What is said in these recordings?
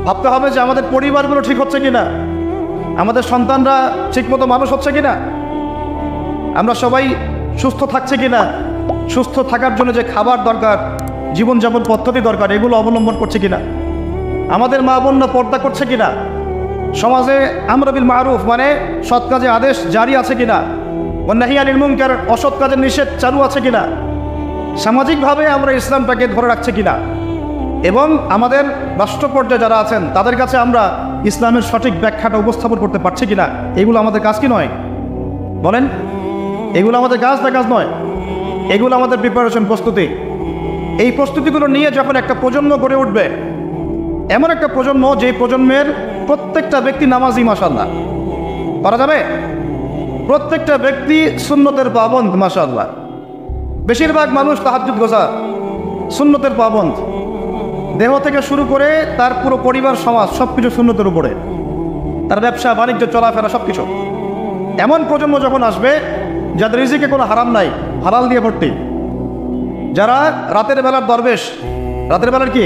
ভাবতে হবে যে আমাদের পরিবারগুলো ঠিক হচ্ছে কিনা, আমাদের সন্তানরা ঠিকমতো মানুষ হচ্ছে কিনা, আমরা সবাই সুস্থ থাকছে কিনা, সুস্থ থাকার জন্য যে খাবার দরকার, জীবনযাপন পদ্ধতি দরকার, এগুলো অবলম্বন করছে কিনা, আমাদের মা বোনরা পর্দা করছে কিনা, সমাজে আমর বিল মারুফ মানে সৎ কাজে আদেশ জারি আছে কিনা, ওয়ান্নাহি আনিল মুনকার অসৎ কাজের নিষেধ চালু আছে কিনা, সামাজিকভাবে আমরা ইসলামটাকে ধরে রাখছে কিনা, এবং আমাদের রাষ্ট্র পর্যায়ে যারা আছেন তাদের কাছে আমরা ইসলামের সঠিক ব্যাখ্যাটা উপস্থাপন করতে পারছি কিনা। এগুলো আমাদের কাজ কি নয়? বলেন, এগুলো আমাদের কাজ না কাজ নয়? এগুলো আমাদের প্রিপারেশন, প্রস্তুতি। এই প্রস্তুতিগুলো নিয়ে যখন একটা প্রজন্ম গড়ে উঠবে, এমন একটা প্রজন্ম যে প্রজন্মের প্রত্যেকটা ব্যক্তি নামাজি, মাশাআল্লাহ, পারা যাবে? প্রত্যেকটা ব্যক্তি সুন্নতের পাবন্দ, মাশাআল্লাহ। বেশিরভাগ মানুষ তাহাজ্জুদ গোজা, সুন্নতের পাবন্দ, দেহ থেকে শুরু করে তার পুরো পরিবার সমাজ সব কিছু সুন্নতের উপরে, তার ব্যবসা বাণিজ্য চলাফেরা সব কিছু। এমন প্রজন্ম যখন আসবে যাদের রিজিকে কোনো হারাম নাই, হালাল দিয়ে ভর্তি, যারা রাতের বেলার দরবেশ, রাতের বেলার কি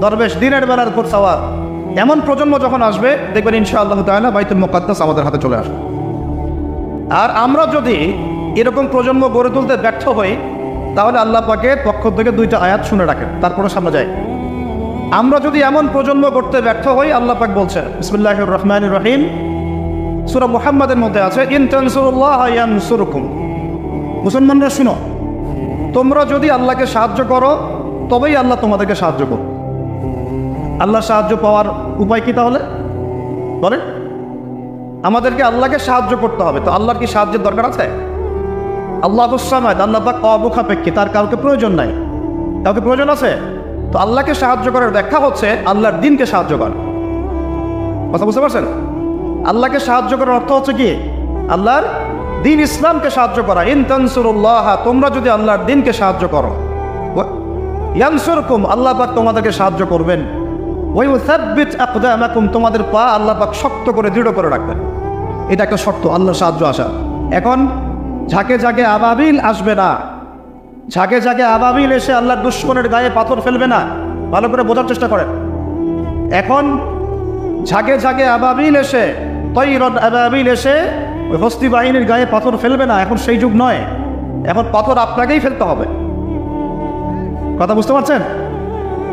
দরবেশ, দিনের বেলার উপর সাওয়ার, এমন প্রজন্ম যখন আসবে দেখবেন ইনশাআল্লাহ তাআলা বাইতুল মুকাদ্দাস আমাদের হাতে চলে আসবে। আর আমরা যদি এরকম প্রজন্ম গড়ে তুলতে ব্যর্থ হই, তাহলে আল্লাহ পাকের পক্ষ থেকে দুইটা আয়াত শুনে রাখেন, তারপরে সামনে যায়। আমরা যদি এমন প্রজন্ম করতে ব্যর্থ হই, আল্লাহ পাক বলছে বিসমিল্লাহির রহমানির রহিম, সূরা মুহাম্মাদের মধ্যে আছে, ইন তানসুরুল্লাহ ইয়ানসুরকুম। মুসলমানরা শুনো, তোমরা যদি আল্লাহকে সাহায্য করো তবেই আল্লাহ তোমাদেরকে সাহায্য করো। আল্লাহ সাহায্য পাওয়ার উপায় কি তাহলে? বলেন, আমাদেরকে আল্লাহকে সাহায্য করতে হবে। তো আল্লাহর কি সাহায্যের দরকার আছে? আল্লাহুস সামাদ, আল্লাহ পাক অমুখাপেক্ষী, তার কাউকে প্রয়োজন নাই। কাউকে প্রয়োজন আছে? তো আল্লাহকে সাহায্য করার ব্যাখ্যা হচ্ছে আল্লাহর দ্বীনকে সাহায্য করা। কথা বুঝতে পারছেন? আল্লাহকে সাহায্য করার অর্থ হচ্ছে কি? আল্লাহর দ্বীন ইসলামকে সাহায্য করা। ইন তানসুরুল্লাহ, তোমরা যদি আল্লাহর দ্বীনকে সাহায্য করো, ইয়ানসুরকুম, আল্লাহ পাক তোমাদেরকে সাহায্য করবেন। ওয়া ইউসাব্বিত আকদামাকুম, তোমাদের পা আল্লাহ পাক শক্ত করে দৃঢ় করে রাখবেন। এটা একটা শর্ত আল্লাহর সাহায্য আসা। এখন ঝাঁকে ঝাঁকে আবাবিল আসবে না, ঝাঁকে ঝাঁকে আবাবিল এসে আল্লাহর দুশমনের গায়ে পাথর ফেলবে না। ভালো করে বোঝার চেষ্টা করেন। এখন ঝাঁকে ঝাঁকে আবাবিল এসে, তৈরন আবাবিল এসে ওই হস্তি বাহিনীর গায়ে পাথর ফেলবে না। এখন সেই যুগ নয়, এখন পাথর আপনাকেই ফেলতে হবে। কথা বুঝতে পারছেন?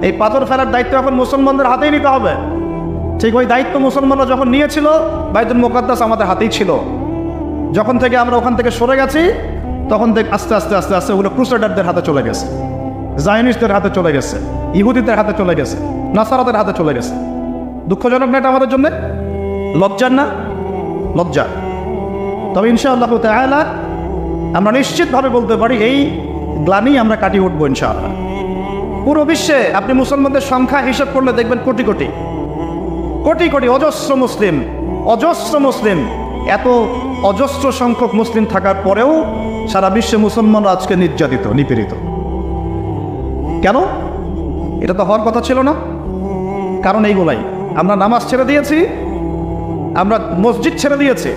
এই পাথর ফেলার দায়িত্ব এখন মুসলমানদের হাতেই নিতে হবে। ঠিক ওই দায়িত্ব মুসলমানরা যখন নিয়েছিল, বাইতুল মুকাদ্দাস আমাদের হাতেই ছিল। যখন থেকে আমরা ওখান থেকে সরে গেছি, তখন থেকে আস্তে আস্তে আস্তে আস্তে ওগুলো ক্রুসেডারদের হাতে চলে গেছে, জায়নিস্টদের হাতে চলে গেছে, ইহুদিদের হাতে চলে গেছে, নাসারাদের হাতে চলে গেছে। দুঃখজনক না এটা আমাদের জন্য? লজ্জার না? লজ্জা। তবে ইনশাআল্লাহ তাআলা আমরা নিশ্চিতভাবে বলতে পারি এই গ্লানি আমরা কাটিয়ে উঠবো ইনশাআল্লাহ। পুরো বিশ্বে আপনি মুসলমানদের সংখ্যা হিসাব করলে দেখবেন কোটি কোটি কোটি কোটি অজস্র মুসলিম, অজস্র মুসলিম। এত অজস্র সংখ্যক মুসলিম থাকার পরেও সারা বিশ্বে মুসলমানরা আজকে নির্যাতিত, নিপীড়িত। কেন? এটা তো হওয়ার কথা ছিল না। কারণ এইগুলাই, আমরা নামাজ ছেড়ে দিয়েছি, আমরা মসজিদ ছেড়ে দিয়েছি,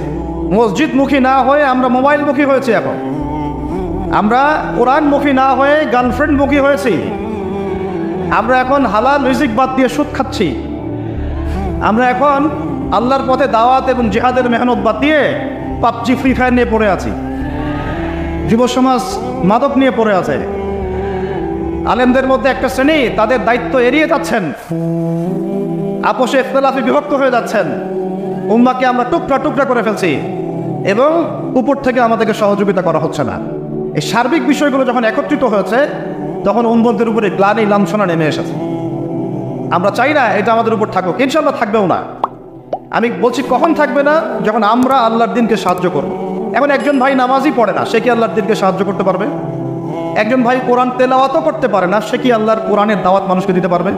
মসজিদমুখী না হয়ে আমরা মোবাইলমুখী হয়েছি। এখন আমরা কোরআনমুখী না হয়ে গার্লফ্রেন্ডমুখী হয়েছি। আমরা এখন হালাল রিজিক বাদ দিয়ে সুদ খাচ্ছি। আমরা এখন আল্লাহর পথে দাওয়াত এবং জিহাদের মেহনত বাদ দিয়ে পাবজি, ফ্রি ফায়ার নিয়ে পড়ে আছি। যুব সমাজ মাদক নিয়ে পড়ে আছে। আলেমদের মধ্যে একটা শ্রেণী তাদের দায়িত্ব এড়িয়ে যাচ্ছেন, আপোষে ইখতিলাফে বিভক্ত হয়ে যাচ্ছেন। উম্মাহকে আমরা টুকরা টুকরা করে ফেলছি এবং উপর থেকে আমাদেরকে সহযোগিতা করা হচ্ছে না। এই সার্বিক বিষয়গুলো যখন একত্রিত হয়েছে, তখন উম্মতের উপরে গ্লানি, লাঞ্ছনা নেমে এসেছে। আমরা চাই না এটা আমাদের উপর থাকুক, ইনশাআল্লাহ থাকবেও না। আমি বলছি কখন থাকবে না? যখন আমরা আল্লাহর দ্বীনকে সাহায্য করব। এখন একজন ভাই নামাজই পড়ে না, সে কি আল্লাহর দ্বীনকে সাহায্য করতে পারবে? একজন ভাই কোরআন তেলাওয়াতও করতে পারে না, সে কি আল্লাহর কোরআনের দাওয়াত মানুষকে দিতে পারবে?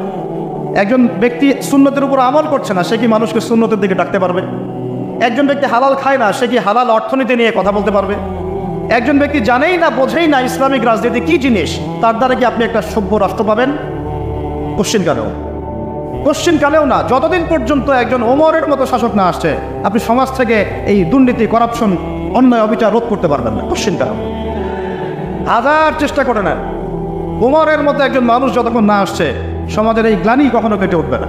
একজন ব্যক্তি সুন্নতের উপর আমল করছে না, সে কি মানুষকে সুন্নতের দিকে ডাকতে পারবে? একজন ব্যক্তি হালাল খায় না, সে কি হালাল অর্থনীতি নিয়ে কথা বলতে পারবে? একজন ব্যক্তি জানেই না, বোঝেই না ইসলামিক রাজনীতি কি জিনিস, তার দ্বারা কি আপনি একটা সভ্য রাষ্ট্র পাবেন? কোশ্চিনকালেও না। যতদিন পর্যন্ত একজন ওমরের মতো শাসক না আসছে, আপনি সমাজ থেকে এই দুর্নীতি, করাপশন, অন্যায়, অবিচার রোধ করতে পারবেন না। কোশ্চিনকাল হাজার চেষ্টা করে নেন, ওমরের মতো একজন মানুষ যতক্ষণ না আসছে, সমাজের এই গ্লানি কখনো কেটে উঠবে না।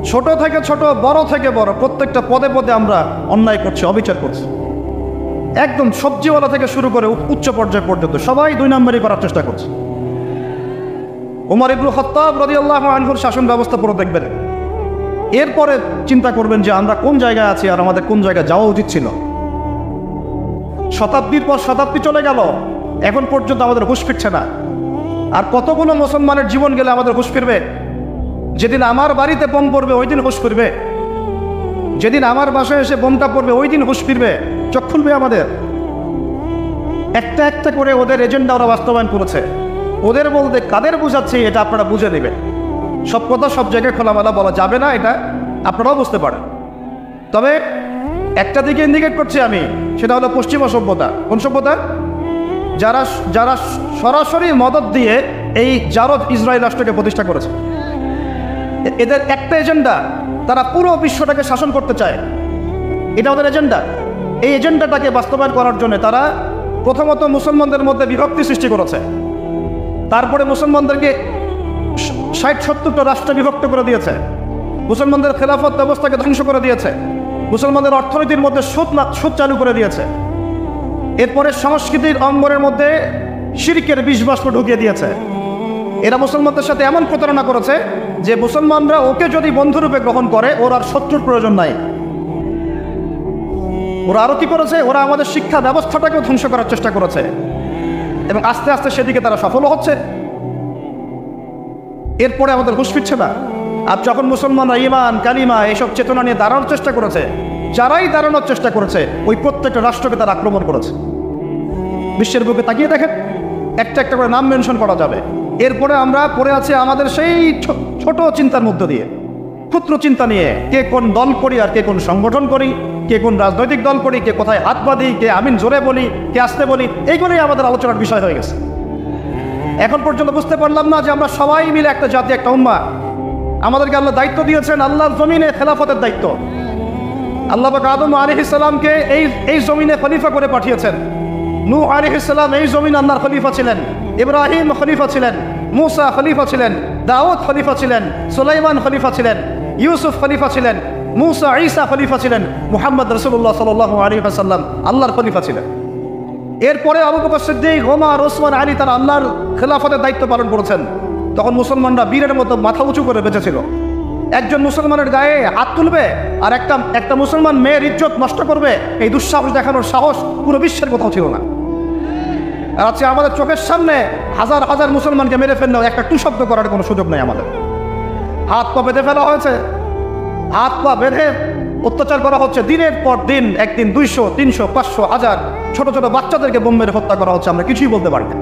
ছোট থেকে ছোট, বড় থেকে বড়, প্রত্যেকটা পদে পদে আমরা অন্যায় করছি, অবিচার করছি। একদম সবজিওয়ালা থেকে শুরু করে উচ্চ পর্যায় পর্যন্ত সবাই 2 নম্বরই করার চেষ্টা করছে। ওমর ইবনে খাত্তাব রাদিয়াল্লাহু আনহুর শাসন ব্যবস্থা পুরো দেখবেন, এরপরে চিন্তা করবেন যে আমরা কোন জায়গায় আছি আর আমাদের কোন জায়গায় যাওয়া উচিত ছিল। শতাব্দীর পর শতাব্দী চলে গেল, এখন পর্যন্ত আমাদের হুঁশ ফিরছে না। আর কতগুলো মুসলমানের জীবন গেলে আমাদের হুঁশ ফিরবে? যেদিন আমার বাড়িতে বোম পড়বে ওই দিন হুঁশ ফিরবে, যেদিন আমার বাসায় এসে বোমটা পড়বে ওই দিন হুঁশ ফিরবে, চোখ খুলবে আমাদের। একটা একটা করে ওদের এজেন্ডা ওরা বাস্তবায়ন করেছে। ওদের বলতে কাদের বোঝাচ্ছে এটা আপনারা বুঝে নেবেন। সব কথা সব জায়গায় খোলামেলা বলা যাবে না, এটা আপনারাও বুঝতে পারেন। তবে একটা দিকে ইন্ডিকেট করছি আমি, সেটা হলো পশ্চিমা সভ্যতা। কোন সভ্যতা? যারা যারা সরাসরি মদদ দিয়ে এই জারদ ইসরায়েল রাষ্ট্রকে প্রতিষ্ঠা করেছে। এদের একটা এজেন্ডা, তারা পুরো বিশ্বটাকে শাসন করতে চায়, এটা ওদের এজেন্ডা। এই এজেন্ডাটাকে বাস্তবায়ন করার জন্য তারা প্রথমত মুসলমানদের মধ্যে বিভক্তি সৃষ্টি করেছে, তারপরে মুসলমানদেরকে 60-70টা রাষ্ট্রে বিভক্ত করে দিয়েছে, মুসলমানদের খেলাফত ব্যবস্থাকে ধ্বংস করে দিয়েছে, মুসলমানদের অর্থনীতির মধ্যে সুদ চালু করে দিয়েছে। এরপরে সংস্কৃতির অঙ্গনের মধ্যে শিরকের বিষবাষ্প ঢুকিয়ে দিয়েছে। এরা মুসলমানদের সাথে এমন প্রতারণা করেছে যে মুসলমানরা ওকে যদি বন্ধুরূপে গ্রহণ করে ওর আর শত্রুর প্রয়োজন নাই। ওরা আরও কি করেছে? ওরা আমাদের শিক্ষা ব্যবস্থাটাকেও ধ্বংস করার চেষ্টা করেছে এবং আস্তে আস্তে সেদিকে তারা সফলও হচ্ছে। এরপরে আমাদের হুঁশ ফিরছে না। আর যখন মুসলমানরা ঈমান, কালিমা এইসব চেতনা নিয়ে দাঁড়ানোর চেষ্টা করেছে, যারাই দাঁড়ানোর চেষ্টা করেছে ওই প্রত্যেকটা রাষ্ট্রকে তারা আক্রমণ করেছে। বিশ্বের বুকে তাকিয়ে দেখেন, একটা একটা করে নাম মেনশন করা যাবে। এরপরে আমরা পড়ে আছি আমাদের সেই ছোট চিন্তার মধ্য দিয়ে, ক্ষুদ্র চিন্তা নিয়ে, কে কোন দল করি আর কে কোন সংগঠন করি, কে কোন রাজনৈতিক দল করি, কে কোথায় হাত বাঁধি, কে আমিন জোরে বলি, কে আসতে বলি, এইগুলোই আমাদের আলোচনার বিষয় হয়ে গেছে। এখন পর্যন্ত বুঝতে পারলাম না যে আমরা সবাই মিলে একটা জাতি, একটা উম্মাহ। আমাদেরকে আল্লাহ দায়িত্ব দিয়েছেন, আল্লাহর জমিনে খেলাফতের দায়িত্ব। আল্লাহ পাক আদম আলাইহিস সালামকে এই জমিনে খলিফা করে পাঠিয়েছেন। নূহ আলাইহিস সালাম এই জমিনে আল্লাহর খলিফা ছিলেন, ইব্রাহিম খলিফা ছিলেন, মূসা খলিফা ছিলেন, দাউদ খলিফা ছিলেন, সুলাইমান খলিফা ছিলেন, ইউসুফ খলিফা ছিলেন, মূসা ঈসা খলিফা ছিলেন, মুহাম্মদ রাসূলুল্লাহ সাল্লাল্লাহু আলাইহি ওয়াসাল্লাম আল্লাহর খলিফা ছিলেন। এরপরে আবু বকর সিদ্দিক, ওমর, ওসমান, আলী তারা আল্লাহর খেলাফতের দায়িত্ব পালন করেছেন। তখন মুসলমানরা বীরের মতো মাথা উঁচু করে বেঁচেছিল। একজন মুসলমানের গায়ে হাত তুলবে আর একটা মুসলমান মেয়ের ইজ্জত নষ্ট করবে, এই দুঃসাহস দেখানোর সাহস পুরো বিশ্বের কোথাও ছিল না। আর আজকে আমাদের চোখের সামনে হাজার হাজার মুসলমানকে মেরে ফেললেও একটা টু শব্দ করার কোনো সুযোগ নেই আমাদের। হাত পা বেঁধে ফেলা হয়েছে, হাত পা বেঁধে অত্যাচার করা হচ্ছে দিনের পর দিন। একদিন 200, 300, 500, 1000 ছোট ছোট বাচ্চাদেরকে বোম মেরে হত্যা করা হচ্ছে, আমরা কিছুই বলতে পারি না।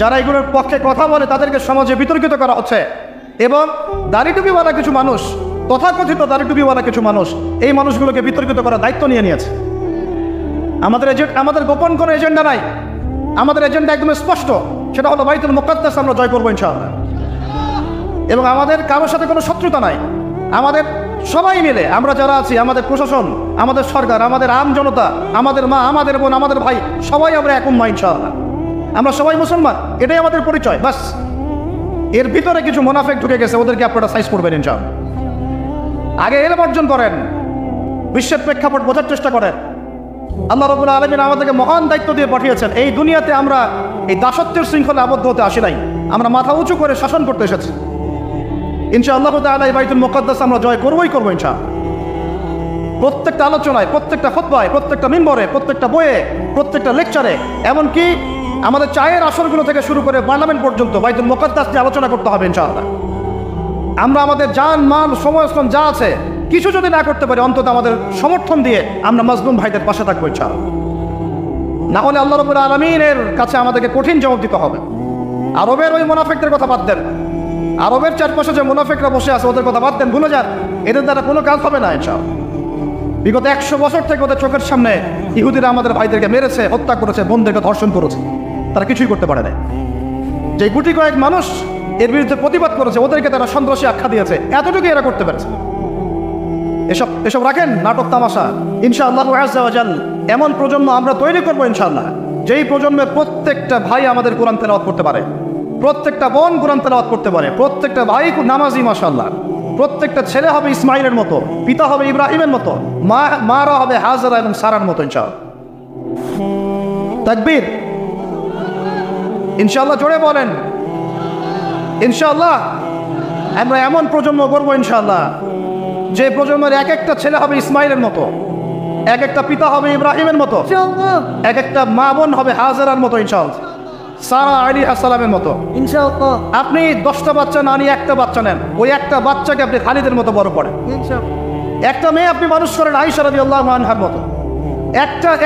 যারা এগুলোর পক্ষে কথা বলে তাদেরকে সমাজে বিতর্কিত করা হচ্ছে। এবং দাড়িটুপিওয়ালা কিছু মানুষ, তথাকথিত দাড়িটুপিওয়ালা কিছু মানুষ এই মানুষগুলোকে বিতর্কিত করার দায়িত্ব নিয়ে নিয়েছে। আমাদের গোপন কোনো এজেন্ডা নাই, আমাদের এজেন্ডা একদম স্পষ্ট, সেটা হলো বাইতুল মুকাদ্দাস আমরা জয় করবো ইনশাআল্লাহ। এবং আমাদের কারোর সাথে কোনো শত্রুতা নাই। আমাদের সবাই মিলে আমরা যারা আছি, আমাদের প্রশাসন, আমাদের সরকার, আমাদের আম জনতা, আমাদের মা, আমাদের বোন, আমাদের ভাই, সবাই আমরা এক উম্মাহ ইনশাআল্লাহ। আমরা সবাই মুসলমান, এটাই আমাদের পরিচয়, বাস। এর ভিতরে কিছু মুনাফিক ঢুকে গেছে, ওদেরকে আপনারা সাইজ করবেন ইনশাআল্লাহ। আগে এলম অর্জন করেন, বিশ্বের প্রেক্ষাপট বোঝার চেষ্টা করেন। আল্লাহ রাব্বুল আলামিন আমাদেরকে মহান দায়িত্ব দিয়ে পাঠিয়েছেন। এই দুনিয়াতে আমরা এই দাসত্বের শৃঙ্খলে আবদ্ধ হতে আসি নাই, আমরা মাথা উঁচু করে শাসন করতে এসেছি। ইনশাআল্লাহ তাআলা এই বাইতুল মুকাদ্দাস আমরা জয় করবই করবো ইনশাআল্লাহ। প্রত্যেকটা আলোচনায়, প্রত্যেকটা খুতবায়, প্রত্যেকটা মিম্বরে, প্রত্যেকটা বইয়ে, প্রত্যেকটা লেকচারে, এমনকি আমাদের চায়ের আসরগুলো থেকে শুরু করে পার্লামেন্ট পর্যন্ত বাইতুল মুকাদ্দাস নিয়ে আলোচনা করতে হবে ইনশাআল্লাহ। আমরা আমাদের জান, মাল, সময়, শ্রম যা আছে কিছু যদি না করতে পারি, অন্তত আমাদের সমর্থন দিয়ে আমরা মাজলুম ভাইদের পাশে থাকবো ইনশাআল্লাহ। না হলে আল্লাহ রাব্বুল আলামিনের কাছে আমাদেরকে কঠিন জবাব দিতে হবে। আরবের ওই মুনাফিকদের কথা বাদ দেন, আরবের চারপাশে যে মুনাফিকরা বসে আছে ওদের কথা বাদ দেন, ভুলে যান, এদের দ্বারা কোনো কাজ হবে না ইনশাআল্লাহ। বিগত 100 বছর থেকে ওদের চোখের সামনে ইহুদিরা আমাদের ভাইদেরকে মেরেছে, হত্যা করেছে, বোনদেরকে ধর্ষণ করেছে, তারা কিছুই করতে পারে না। যে গুটি কয়েক মানুষ এর বিরুদ্ধে প্রতিবাদ করেছে, ওদেরকে তারা সন্ত্রাসী আখ্যা দিয়েছে, এতটুকু এরা করতে পেরেছে। এসব রাখেন নাটক তামাশা। ইনশাআল্লাহ আযজা ওয়া জাল এমন প্রজন্ম আমরা তৈরি করবো ইনশাআল্লাহ, যেই প্রজন্মের প্রত্যেকটা ভাই আমাদের কোরআন তেলাওয়াত করতে পারে, প্রত্যেকটা বোন কোরআন তেলাওয়াত করতে পারে, প্রত্যেকটা ভাই নামাজি মাশাআল্লাহ, প্রত্যেকটা ছেলে হবে ইসমাইলের মতো, পিতা হবে ইব্রাহিমের মতো, মারা হবে হাজরা এবং সারার মতো ইনশাআল্লাহ। তাকবীর, ইনশাআল্লাহ জোরে বলেন ইনশাআল্লাহ। আমরা এমন প্রজন্ম করবো ইনশাআল্লাহ যে প্রজন্মের এক একটা ছেলে হবে ইসমাইলের মতো, এক একটা পিতা হবে ইব্রাহিমের মতো, এক একটা মা বোন হবে হাজরার মতো ইনশাআল্লাহ, সারা আলাইহিস সালামের মতো ইনশাআল্লাহ। আপনি 10টা বাচ্চা না নিয়ে একটা বাচ্চা নেন, ওই একটা বাচ্চাকে আপনি খালিদের মতো বড় করেন ইনশাআল্লাহ। একটা মেয়ে আপনি মানুষ করেন আয়েশা রাদিয়াল্লাহু আনহার মতো।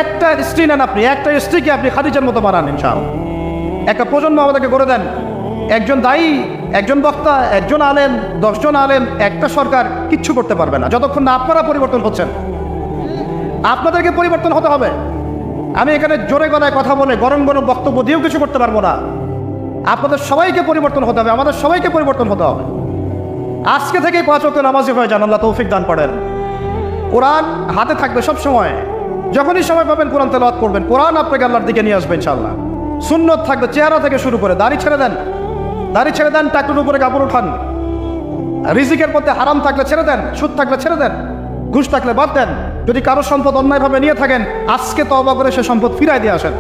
একটা স্ত্রী নেন আপনি, একটা স্ত্রীকে আপনি খাদিজার মতো বানান ইনশাআল্লাহ। একটা প্রজন্ম আমাদেরকে করে দেন, একজন দায়ী, একজন বক্তা, একজন আলেম, 10 জন আলেম, একটা সরকার কিচ্ছু করতে পারবে না যতক্ষণ না আপনারা পরিবর্তন হচ্ছেন। আপনাদেরকে পরিবর্তন হতে হবে। আমি এখানে জোরে গলায় কথা বলে গরম গরম বক্তব্য দিয়েও কিছু করতে পারবো না। আপনাদের সবাইকে পরিবর্তন হতে হবে, আমাদের সবাইকে পরিবর্তন হতে হবে। আজকে থেকেই 5 ওয়াক্ত নামাজি হয়ে যান, আল্লাহ তৌফিক দান করেন। কোরআন হাতে থাকবে সব সময়, যখনই সময় পাবেন কোরআন তেলাওয়াত করবেন, কোরআন আপনাকে আল্লাহর দিকে নিয়ে আসবে ইনশাআল্লাহ। সুন্নত থাকবে চেহারা থেকে শুরু করে, দাড়ি ছেড়ে দেন, টাকুর উপরে কাপড় উঠান। রিজিকের মধ্যে হারাম থাকলে ছেড়ে দেন, সুদ থাকলে ছেড়ে দেন, ঘুষ থাকলে বাদ দেন। যদি কারো সম্পদ অন্যায়ভাবে নিয়ে থাকেন, আজকে তওবা করে সে সম্পদ ফিরাই দিয়ে আসেন।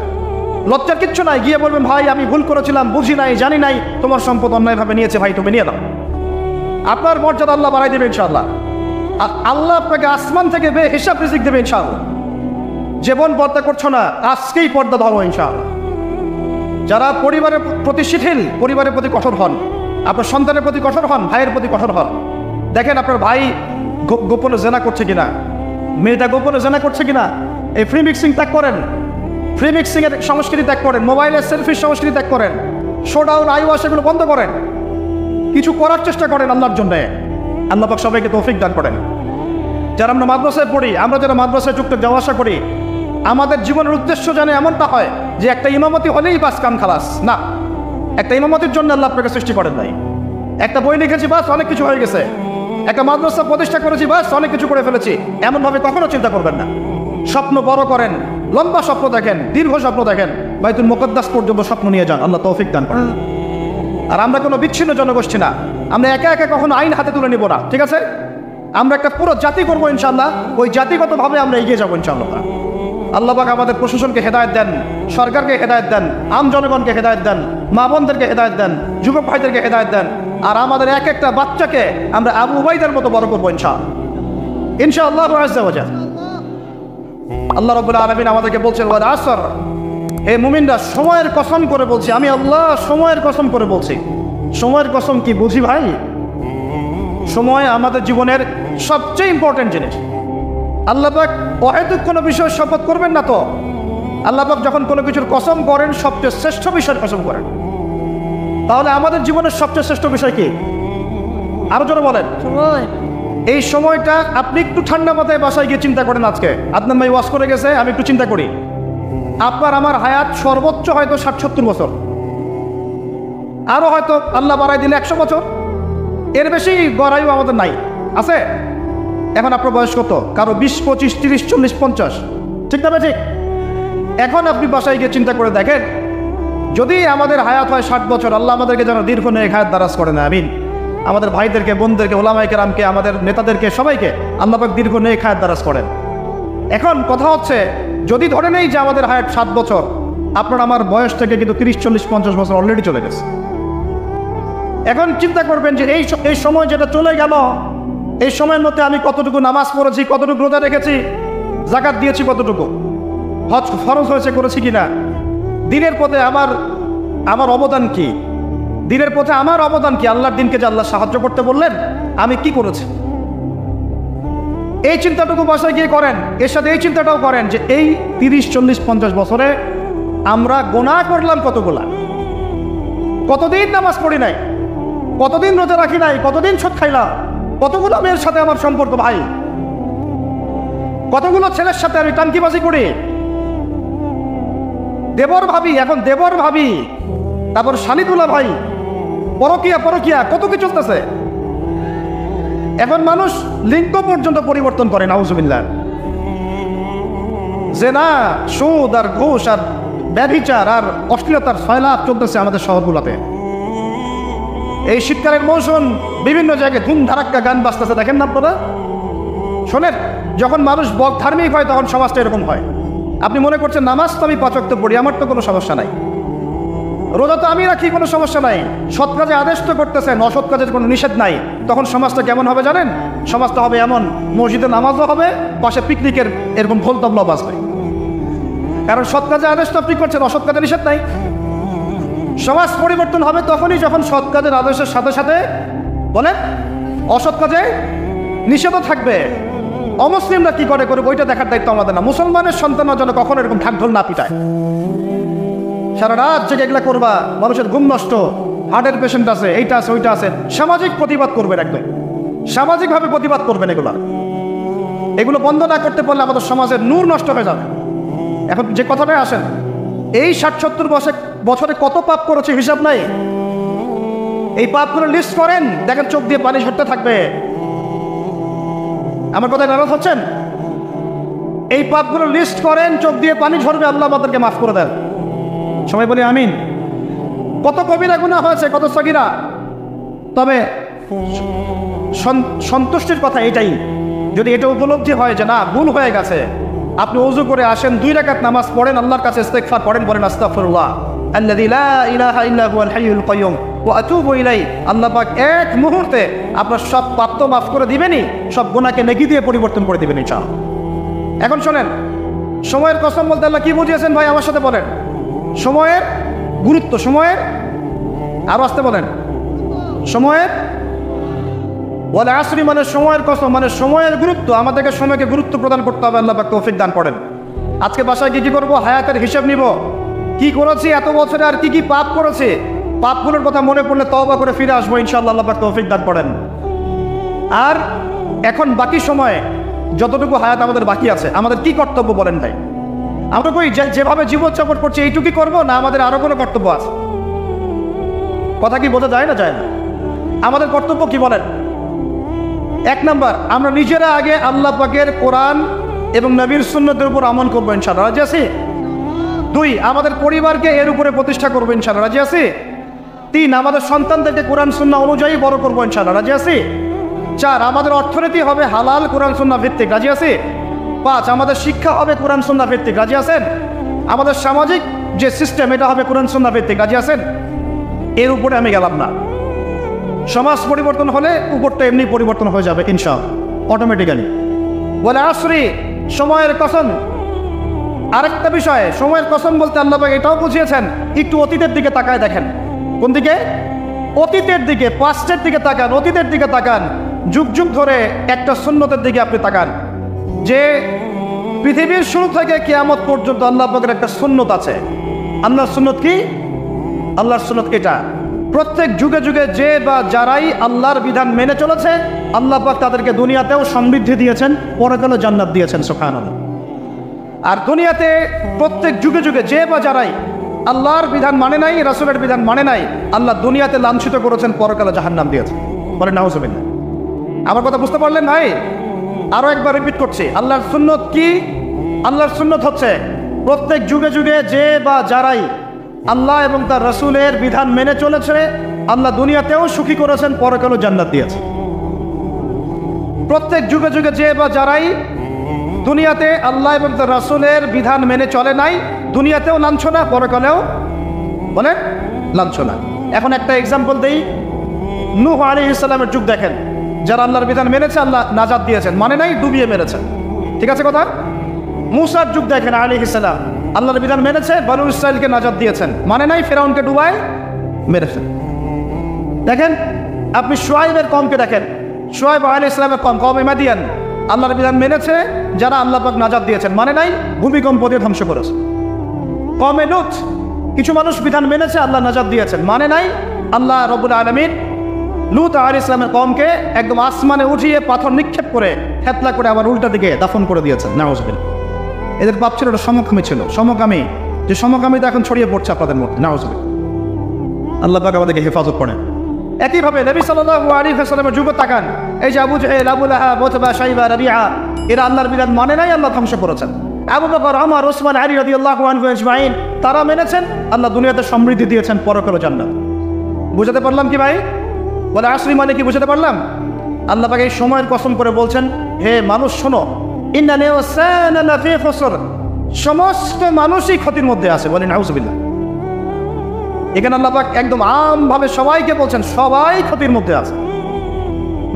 লজ্জার কিচ্ছু নাই, গিয়ে বলবেন ভাই আমি ভুল করেছিলাম, বুঝি নাই, জানি নাই, তোমার সম্পদ অন্যায়ভাবে নিয়েছে, ভাই তুমি নিয়ে দাও। আপনার মর্যাদা আল্লাহ বাড়াই দেবে ইনশাআল্লাহ। আল্লাহ আপনাকে আসমান থেকে বেহিসাব রিজিক দেবে ইনশাআল্লাহ। জীবন পর্দা করছো না, আজকেই পর্দা ধরো ইনশাআল্লাহ। যারা পরিবারের প্রতি শিথিল, পরিবারের প্রতি কঠোর হন, আপনার সন্তানের প্রতি কঠোর হন, ভাইয়ের প্রতি কঠোর হন। দেখেন আপনার ভাই গোপনে জেনা করছে কিনা, মেয়েটা গোপনে জেনা করছে কিনা। এই ফ্রি মিক্সিং ত্যাগ করেন, ফ্রি মিক্সিং এর সংস্কৃতি ত্যাগ করেন, মোবাইলের সেলফির সংস্কৃতি ত্যাগ করেন, শোডাউন আইওয়াশ এগুলো বন্ধ করেন, কিছু করার চেষ্টা করেন আল্লাহর জন্য। আল্লাহ পাক সবাইকে তৌফিক দান করেন। যারা আমরা মাদ্রাসায় পড়ি, আমরা যারা মাদ্রাসায় যুক্ত যাওয়া আসা করি, আমাদের জীবনের উদ্দেশ্য যেন এমনটা হয় যে একটা ইমামতি হলেই বাস কাম খালাস না। একটা ইমামতির জন্য আল্লাহ আপনাকে সৃষ্টি করেন নাই। একটা বই লিখেছি বাস অনেক কিছু হয়ে গেছে, একটা মাদ্রাসা প্রতিষ্ঠা করেছি বাস অনেক কিছু করে ফেলেছি, এমনভাবে কখনো চিন্তা করবেন না। স্বপ্ন বড় করেন, লম্বা স্বপ্ন দেখেন, দীর্ঘ স্বপ্ন দেখেন, বাইতুল মুকদ্দাস পর্যন্ত স্বপ্ন নিয়ে যান, আল্লাহ তৌফিক দান করেন। আর আমরা কোনো বিচ্ছিন্ন জনগোষ্ঠী না, আমরা একা একা কখনো আইন হাতে তুলে নিব না, ঠিক আছে? আমরা একটা পুরো জাতি করবো ইনশাআল্লাহ, ওই জাতিগতভাবে আমরা এগিয়ে যাবো ইনশাআল্লাহ। আল্লাহ পাক আমাদের প্রশাসনকে হেদায়েত দেন, সরকারকে হেদায়েত দেন, আম জনগণকে হেদায়েত দেন, মা বোনদেরকে হেদায়েত দেন, যুবক ভাইদেরকে হেদায়েত দেন। আর আমাদের এক একটা বাচ্চাকে আমরা আবু উবাইদার মতো বড় করবো ইনশাআল্লাহ আযজা ওয়া জাল। আল্লাহ রাব্বুল আলামিন আমাদেরকে বলছেন ওয়াল আসর, হে মুমিনরা সময়ের কসম করে বলছি, আমি আল্লাহ সময়ের কসম করে বলছি। সময়ের কসম কি বুঝি ভাই? সময় আমাদের জীবনের সবচেয়ে ইম্পর্টেন্ট জিনিস। আল্লাহ পাক অহেতুক কোনো বিষয়ের শপথ করবেন না তো। আল্লাহ পাক যখন কোনো কিছুর কসম করেন, সবচেয়ে শ্রেষ্ঠ বিষয়ের কসম করেন। তাহলে আমাদের জীবনের সবচেয়ে শ্রেষ্ঠ বিষয় কি? আরো জোরে বলেন। এই সময়টা আপনি একটু ঠান্ডা মাথায় বাসায় গিয়ে চিন্তা করেন। আজকে আদনান ভাই ওয়াজ করে গেছে, আমি একটু চিন্তা করি, আপনার আমার হায়াত সর্বোচ্চ হয়তো 60-70 বছর, আরো হয়তো আল্লাহ বাড়াই দিলে 100 বছর, এর বেশি গড়াইও আমাদের নাই, আছে? এখন আপনার বয়স কত? কারো 20, 25, 30, 40, 50, ঠিক না? ঠিক। এখন আপনি বাসায় গিয়ে চিন্তা করে দেখেন, যদি আমাদের হায়াত হয় 60 বছর, আল্লাহ আমাদেরকে যেন দীর্ঘ নেক হায়াত দারাজ করেন, আমিন। আমাদের ভাইদেরকে, বোনদেরকে, ওলামায়ে কেরামকে, আমাদের নেতাদেরকে, সবাইকে আল্লাহ পাক দীর্ঘ নেক হায়াত দারাজ করেন। এখন কথা হচ্ছে, যদি ধরে নেই যে আমাদের হায়াত 7 বছর, আপনার আমার বয়স থেকে কিন্তু 30, 40, 50 বছর অলরেডি চলে গেছে। এখন চিন্তা করবেন যে এই সময় যেটা চলে গেল, এই সময়ের মধ্যে আমি কতটুকু নামাজ পড়েছি, কতটুকু রোজা রেখেছি, যাকাত দিয়েছি, কতটুকু হজ ফরজ হয়েছে করেছি কিনা, দিনের পথে আমার অবদান কি, দিনের পথে আমার অবদান কি, আল্লাহর দিনকে যে আল্লাহ সাহায্য করতে বললেন আমি কি করেছি, এই চিন্তাটুকু বাসায় গিয়ে করেন। এর সাথে এই চিন্তাটাও করেন যে এই 30, 40, 50 বছরে আমরা গুনাহ করলাম কতগুলা, কতদিন নামাজ পড়ি নাই, কতদিন রোজা রাখি নাই, কতদিন সুদ খাইলাম, কতগুলো মেয়ের সাথে আমার সম্পর্ক ভাই, কতগুলো ছেলের সাথে আমি টানকিবাজি করি, দেবর ভাবি, এখন দেবর ভাবি, তারপর শালিদুলা ভাই, পরকিয়া কত কি চলতেছে। এখন মানুষ লিঙ্গ পর্যন্ত পরিবর্তন করে, নাউজুবিল্লাহ। জেনা, সুদ আর ঘুষ আর ব্যভিচার আর অশ্লীলতার সয়লাভ চলতেছে আমাদের শহরগুলোতে। এই শীতকালের মৌসুম বিভিন্ন জায়গায় ধুম ধারাক্কা গান বাজতেছে, দেখেন না আপনারা? শোনেন, যখন মানুষ ধার্মিক হয় তখন সমাজটা এরকম হয়। আপনি মনে করছেন নামাজ তো আমি 5 ওয়াক্ত পড়ি, আমার তো কোনো সমস্যা নাই, রোজা তো আমি রাখি, কোনো সমস্যা নাই, সৎ কাজে আদেশ তো করতেছেন, অসৎ কাজের কোনো নিষেধ নাই, তখন সমাজটা কেমন হবে জানেন? সমাজটা হবে এমন, মসজিদে নামাজও হবে, পাশে পিকনিকের এরকম ঢোল তবলা বাজবে। কারণ সৎ কাজে আদেশ তো আপনি করছেন, অসৎ কাজে নিষেধ নাই। সমাজ পরিবর্তন হবে তখনই যখন সৎ কাজের আদেশের সাথে সাথে বলেন অসৎ কাজে নিষেধও থাকবে। অমুসলিমরা কি করে করবে ওইটা দেখার দায়িত্ব আমাদের না। মুসলমানের সন্তানরা যেন কখনো এরকম ঢাকঢোল না পিটায়, সারা রাত জেগে এগুলা করবা, মানুষের ঘুম নষ্ট, হার্টের পেশেন্ট আছে, এইটা আছে, ওইটা আছে। সামাজিক প্রতিবাদ করবেন, একদম সামাজিকভাবে প্রতিবাদ করবেন। এগুলো বন্ধ না করতে পারলে আমাদের সমাজের নূর নষ্ট হয়ে যাবে। এখন যে কথাটাই আসেন, এই 60-70 বছরে কত পাপ করেছে হিসাব নাই। এই পাপগুলো লিস্ট করেন, দেখেন চোখ দিয়ে পানি ঝরতে থাকবে। আমার কথায় নারাজ হচ্ছেন? এই পাপগুলো লিস্ট করেন, চোখ দিয়ে পানি ঝরবে, আল্লাহ আমাদেরকে মাফ করে দেন। সবাই বলি আমিন। কত কবিরা গুনাহ হয়েছে, কত সগীরা। তবে সন্তুষ্টির কথা এটাই, যদি এটা উপলব্ধি হয় যে না ভুল হয়ে গেছে, আপনি ওযু করে আসেন, 2 রাকাত নামাজ পড়েন, আল্লাহর কাছে ইস্তিগফার করেন, বলেন আস্তাগফিরুল্লাহ আল্লাযী লা ইলাহা ইল্লা হুয়াল হাইয়ুল কাইয়্যুম ওয়া আতুবু ইলাইহি। আল্লাহ পাক এক মুহূর্তে আপনার সব পাপ তো মাফ করে দিবেনই, সব গুনাহকে নেকি দিয়ে পরিবর্তন করে দিবেন ইনশাআল্লাহ। এখন শোনেন, সময়ের কসম বলতে আল্লাহ কি বুঝিয়েছেন ভাই আমার সাথে বলেন? সময়ের গুরুত্ব, সময়ের, আরো আসতে বলেন, সময়ের ওয়াল আসরি মানে সময়ের কসম, মানে সময়ের গুরুত্ব। আমাদেরকে সময়কে গুরুত্ব প্রদান করতে হবে। আল্লাহ পাক তৌফিক দান করেন। আজকে বাসায় কি করবো? হায়াতের হিসাব নিব, কি করেছি এত বছরে, আর কি কি পাপ করেছি, পাপগুলোর কথা মনে পড়লে তওবা করে ফিরে আসবো ইনশাআল্লাহ। আল্লাহ পাক তৌফিক দান করেন। আর এখন বাকি সময়ে যতটুকু হায়াত আমাদের বাকি আছে, আমাদের কি কর্তব্য বলেন ভাই? আমরা কই যেভাবে জীবনযাপন করছি এইটুকুই করবো, না আমাদের আরো কোনো কর্তব্য আছে? কথা কি বোঝা যায় না? যায় না। আমাদের কর্তব্য কি বলেন? 1 নাম্বার, আমরা নিজেরা আগে আল্লাহ পাকের কোরআন এবং নবীর সুন্নতের উপর আমল করবো ইনশাআল্লাহ, রাজি আছি? 2, আমাদের পরিবারকে এর উপরে প্রতিষ্ঠা করবো ইনশাআল্লাহ, রাজি আছি? 3, আমাদের সন্তানদেরকে কোরআন সুন্নাহ অনুযায়ী বড় করবো ইনশাআল্লাহ, রাজি আছি? 4, আমাদের অর্থনীতি হবে হালাল কোরআন সুন্নাহ ভিত্তিক, রাজি আছি? 5, আমাদের শিক্ষা হবে কোরআন সুন্নাহ ভিত্তিক, রাজি আছেন? আমাদের সামাজিক যে সিস্টেম এটা হবে কোরআন সুন্নাহ ভিত্তিক, রাজি আছেন? এর উপরে আমি গেলাম না। সমাজ পরিবর্তন হলে উপরটা এমনি পরিবর্তন হয়ে যাবে ইনশাআল্লাহ, অটোমেটিক্যালি। বলে আসরি, সময়ের কসম। আরেকটা বিষয়, সময়ের কসম বলতে আল্লাহ পাক এটাও বুঝিয়েছেন, একটু অতীতের দিকে তাকায় দেখেন। কোন দিকে? অতীতের দিকে, পাস্টের দিকে তাকান, অতীতের দিকে তাকান। যুগ যুগ ধরে একটা সুন্নতের দিকে আপনি তাকান, যে পৃথিবীর শুরু থেকে কিয়ামত পর্যন্ত আল্লাহ পাকের একটা সুন্নত আছে। আল্লাহর সুন্নত কি? আল্লাহর সুন্নত এটা, প্রত্যেক যুগে যুগে যে বা যারাই আল্লাহর বিধান মেনে চলেছে, আল্লাহ পাক তাদেরকে দুনিয়াতেও সমৃদ্ধি দিয়েছেন, পরকালে জান্নাত দিয়েছেন, সুবহানাল্লাহ। আর দুনিয়াতে প্রত্যেক যুগে যুগে যে বা যারাই আল্লাহর বিধান মানে নাই, রাসূলের বিধান মানে নাই, আল্লাহ দুনিয়াতে লাঞ্ছিত করেছেন, পরকালে জাহান্নাম দিয়েছেন। বলেন নাউজুবিল্লাহ। আমার কথা বুঝতে পারলেন ভাই? আরো একবার রিপিট করছি, আল্লাহর সুন্নত কি? আল্লাহর সুন্নত হচ্ছে প্রত্যেক যুগে যুগে যে বা যারাই আল্লাহ এবং তার রাসূলের বিধান মেনে চলেছে, আল্লাহ দুনিয়াতেও সুখী করেছেন, পরকালেও জান্নাত দিয়েছে। প্রত্যেক যুগে যুগে যে বা যারাই দুনিয়াতে আল্লাহ এবং তার রাসূলের বিধান মেনে চলে নাই, দুনিয়াতেও লাঞ্ছনা, পরকালেও বলেন লাঞ্ছনা। এখন একটা এক্সাম্পল দেই, নূহ আলাইহিস সালামের যুগ দেখেন, যারা আল্লাহর বিধান মেনেছে আল্লাহ নাজাত দিয়েছেন, মানে নাই ডুবিয়ে মেরেছেন, ঠিক আছে কথা? মূসার যুগ দেখেন আলাইহিস সালাম, আল্লাহর বিধান মেনেছে, বনু ইসরাইলকে নাজাত দিয়েছেন, মানে নাই ফিরআউনকে ডুবায় মেরেছেন। দেখেন আপনি শুআয়বের কওমকে দেখেন, শুআয়ব আলাইহিস সালামের কওম, কওমে মাদিয়ান, আল্লাহর বিধান মেনেছে, যারা আল্লাহ পাক নাজাত দিয়েছেন, মানে নাই ভূমিকম্প দিয়ে ধ্বংস করেছে। কওমে লূত, কিছু মানুষ বিধান মেনেছে, আল্লাহ নাজাত দিয়েছেন, মানে নাই আল্লাহ রাব্বুল আলামিন লূত আলাইহিস সালামের কওমকে একদম আসমানে উঠিয়ে পাথর নিক্ষেপ করে হেতলা করে আবার উল্টা দিকে দাফন করে দিয়েছেন, নাউজুবিল্লাহ। এদের পাপ ছিল, সমকামী ছিল, সমকামী, যে সমকামীটা এখন ছড়িয়ে পড়ছে আপনাদের মধ্যে, নাউজুবিল্লাহ। আল্লাহ পাক আমাদেরকে হেফাজত করেন। একইভাবে নবী সাল্লাল্লাহু আলাইহি ওয়াসাল্লামের যুগে তাকান, এই যে আবু জাহেল, আবু লাহাব, উতবা, শাইবা, রাবিআ, এরা আল্লাহর বিধান মানে নাই, আল্লাহ ধ্বংস করেছেন। আবু বকর, ওমর, ওসমান, আলী রাদিয়াল্লাহু আনহু আজমাইন, তারা মেনেছেন, আল্লাহ দুনিয়াতে সমৃদ্ধি দিয়েছেন, পরকালে জান্নাত। বুঝাতে পারলাম কি ভাই? বলে আসরি মানে কি বুঝতে পারলাম? আল্লাহ পাক এই সময়ের কসম করে বলছেন, হে মানুষ শোনো, ইন্নাল ইনসানা লাফি খুসর, সমস্ত মানুষই ক্ষতির মধ্যে আছে। বলেন নাউজুবিল্লাহ। এখানে আল্লাহ পাক একদম আমভাবে সবাইকে বলছেন সবাই ক্ষতির মধ্যে আছে।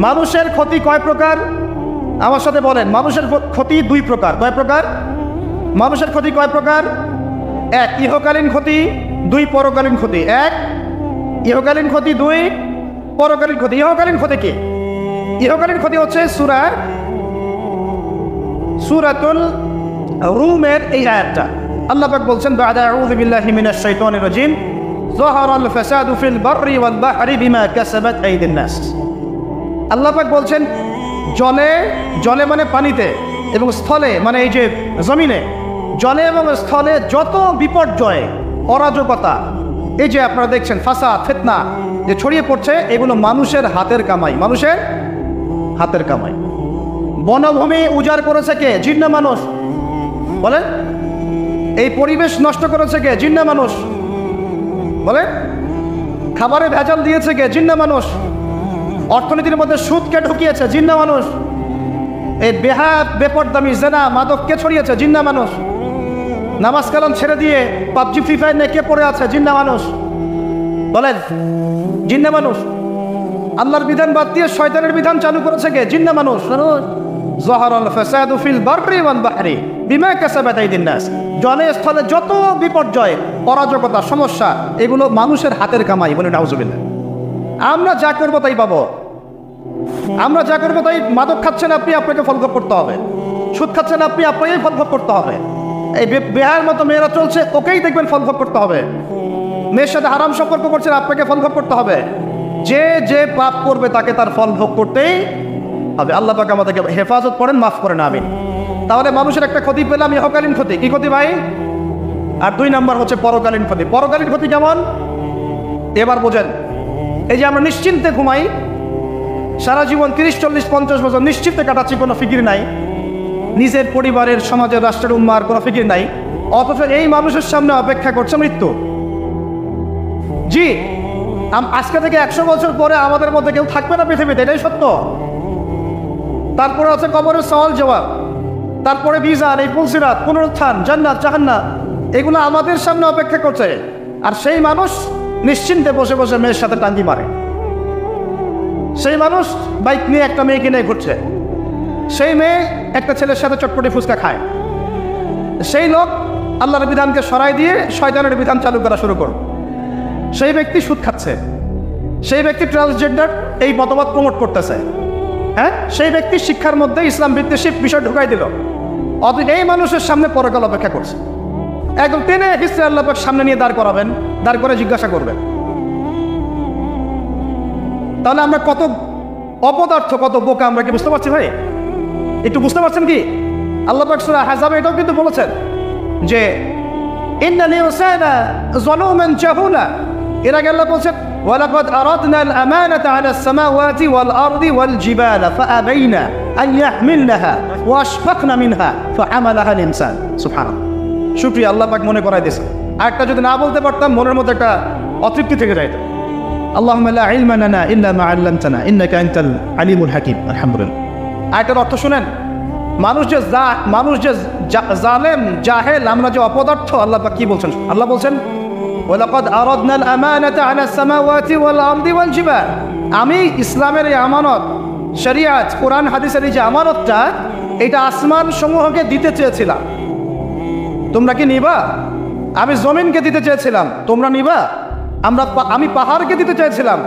মানুষের ক্ষতি কয় প্রকার? আমার সাথে বলেন, মানুষের ক্ষতি দুই প্রকার। কয় প্রকার? মানুষের ক্ষতি কয় প্রকার? এক, ইহকালীন ক্ষতি, দুই, পরকালীন ক্ষতি। এক, ইহকালীন ক্ষতি, দুই, পরকালীন ক্ষতি। ইহকালীন ক্ষতি কি? ইহকালীন ক্ষতি হচ্ছে সূরাতুল রুমের এই আয়াতটা। আল্লাহ পাক বলছেন, বা'দা আউযু বিল্লাহি মিনাশ শাইতানির রাজিম, যাহারাল ফাসাদু ফিল বাররি ওয়াল বাহরি বিমা কাসাবাত আইদিন নাস। আল্লাহ পাক বলছেন, জলে মানে পানিতে, এবং স্থলে মানে এই যে জমিনে, জলে এবং স্থলে যত বিপর্যয়, অরাজকতা, এই যে আপনারা দেখছেন ফাসাদ, ফিতনা যে ছড়িয়ে পড়ছে, এগুলো মানুষের হাতের কামাই। মানুষের হাতের কামাই। বনভূমি উজাড় করেছে কে? জিন না মানুষ? বলেন। এই পরিবেশ নষ্ট করেছে কে? জিন না মানুষ? বলেন। খাবারে ভেজাল দিয়েছে কে? জিন না মানুষ? অর্থনীতির মধ্যে সুদকে ঢুকিয়েছে জিন না মানুষ? এই বেপরদামি জেনা মাদক কে ছড়িয়েছে? জিন না মানুষ? নামাজ কালাম ছেড়ে দিয়ে পাবজি ফ্রি ফায়ার নিয়ে কে পড়ে আছে? জিন না মানুষ? বলেন, জিন না মানুষ? আল্লাহর বিধান বাদ দিয়ে শয়তানের বিধান চালু করেছে কে? জিন না মানুষ? যাহারাল ফাসাদু ফিল বাররি ওয়াল বাহরি বিমা কাসাবাত আইদিন নাস। জলে স্থলে যত বিপর্যয়, অরাজকতা, সমস্যা, এগুলো মানুষের হাতের কামাই। বলে নাউজুবিল্লাহ। আমরা যা করবো তাই পাবো। আমরা যা করবো তাই। মাদক খাচ্ছেন আপনি, আপনাকে ফল ভোগ করতে হবে। সুদ খাচ্ছেন আপনি, আপনাকেই ফল ভোগ করতে হবে। এই বেহার মতো মেয়েরা চলছে, ওকেই দেখবেন ফল ভোগ করতে হবে। মেয়ের সাথে হারাম সম্পর্ক করছেন, আপনাকে ফল ভোগ করতে হবে। যে যে পাপ করবে তাকে তার ফল ভোগ করতেই হবে। আল্লাহ পাক আমাদেরকে হেফাজত করেন, মাফ করেন, আমিন। তাহলে মানুষের একটা ক্ষতি পেলাম, ইহকালীন ক্ষতি। কি ক্ষতি ভাই? আর দুই নাম্বার হচ্ছে পরকালীন ক্ষতি। পরকালীন ক্ষতি কেমন? এবার বোঝেন। এই যে আমরা নিশ্চিন্তে ঘুমাই, সারা জীবন 30, 40, 50 বছর নিশ্চিন্তে কাটাচ্ছি, কোনো ফিকির নাই, নিজের পরিবারের, সমাজের, রাষ্ট্রের, উম্মার কোনো ফিকির নাই, অথচ এই মানুষের সামনে অপেক্ষা করছে মৃত্যু। জি, আজকে থেকে 100 বছর পরে আমাদের মধ্যে কেউ থাকবে না পৃথিবীতে, এটাই সত্য। তারপরে আছে কবরের সওয়াল জবাব, তারপরে মিজান, এই পুলসিরাত, পুনরুত্থান, জান্নাত, জাহান্নাম, এগুলো আমাদের সামনে অপেক্ষা করছে। আর সেই মানুষ নিশ্চিন্তে বসে বসে মেয়ের সাথে টাঙ্গি মারে। সেই মানুষ বাইক নিয়ে একটা মেয়েকে নিয়ে ঘুরছে। সেই মেয়ে একটা ছেলের সাথে চটপটি ফুচকা খায়। সেই লোক আল্লাহর বিধানকে সরাই দিয়ে শয়তানের বিধান চালু করা শুরু করল। সেই ব্যক্তি সুদ খাচ্ছে। সেই ব্যক্তি ট্রান্সজেন্ডার এই মতবাদ প্রমোট করতেছে। হ্যাঁ, সেই ব্যক্তি শিক্ষার মধ্যে ইসলাম বিদ্বেষী বিষয় ঢুকাই দিল। অথচ এই মানুষের সামনে পরকাল অপেক্ষা করছে। একদম টেনে হিস্ট্রি আল্লাহ পাক সামনে নিয়ে দাঁড় করাবেন, দাঁড় করে জিজ্ঞাসা করবেন। তাহলে আমরা কত অপদার্থ, কত বোকা, আমরা কি বুঝতে পারছি ভাই? একটু বুঝতে পারছেন কি? আল্লাহ পাক সূরা আহজাবে এটাও কিন্তু বলেছেন যে ইন্নাল ইনসানা যালুমান জাহুলা। এর আগে আল্লাহ বলছেন ওয়ালাকাদ আরাদনাল আমানাতা আলাস সামাওয়াতি ওয়াল আরদি ওয়াল জিবালা ফাআবাইনা আন ইয়াহমিলনাহা ওয়া আশফাকনা মিনহা ফাহামালাহাল ইনসান। সুবহানাল্লাহ। শুকরিয়া, আল্লাহ পাক মনে করাই দিয়েছেন। আরেকটা যদি না বলতে পারতাম মনের মধ্যে একটা অতৃপ্তি থেকে যাইত। আল্লাহুম্মা লা ইলমা লানা ইল্লা মা আল্লামতানা ইন্নাকা আনতাল আলিমুল হাকিম। আলহামদুলিল্লাহ। আয়াতের অর্থ শুনেন। মানুষ যে জালেম, জাহেল, আমরা যে অপদার্থ, আল্লাহ পাক কি বলছেন? আল্লাহ বলছেন ওয়ালাকাদ আরাদনাল আমানাতা আলাস সামাওয়াতি ওয়াল আরদি ওয়াল জিবাল। আমি ইসলামের এই আমানত, শরিয়াত, কোরআন হাদিসের এই যে আমানতটা, এটা আসমান সমূহকে দিতে চেয়েছিলাম। তোমরা কি নিবা? আমি জমিনকে দিতে চেয়েছিলাম, তোমরা নিবা? আমি পাহাড়কে দিতে চাইছিলাম,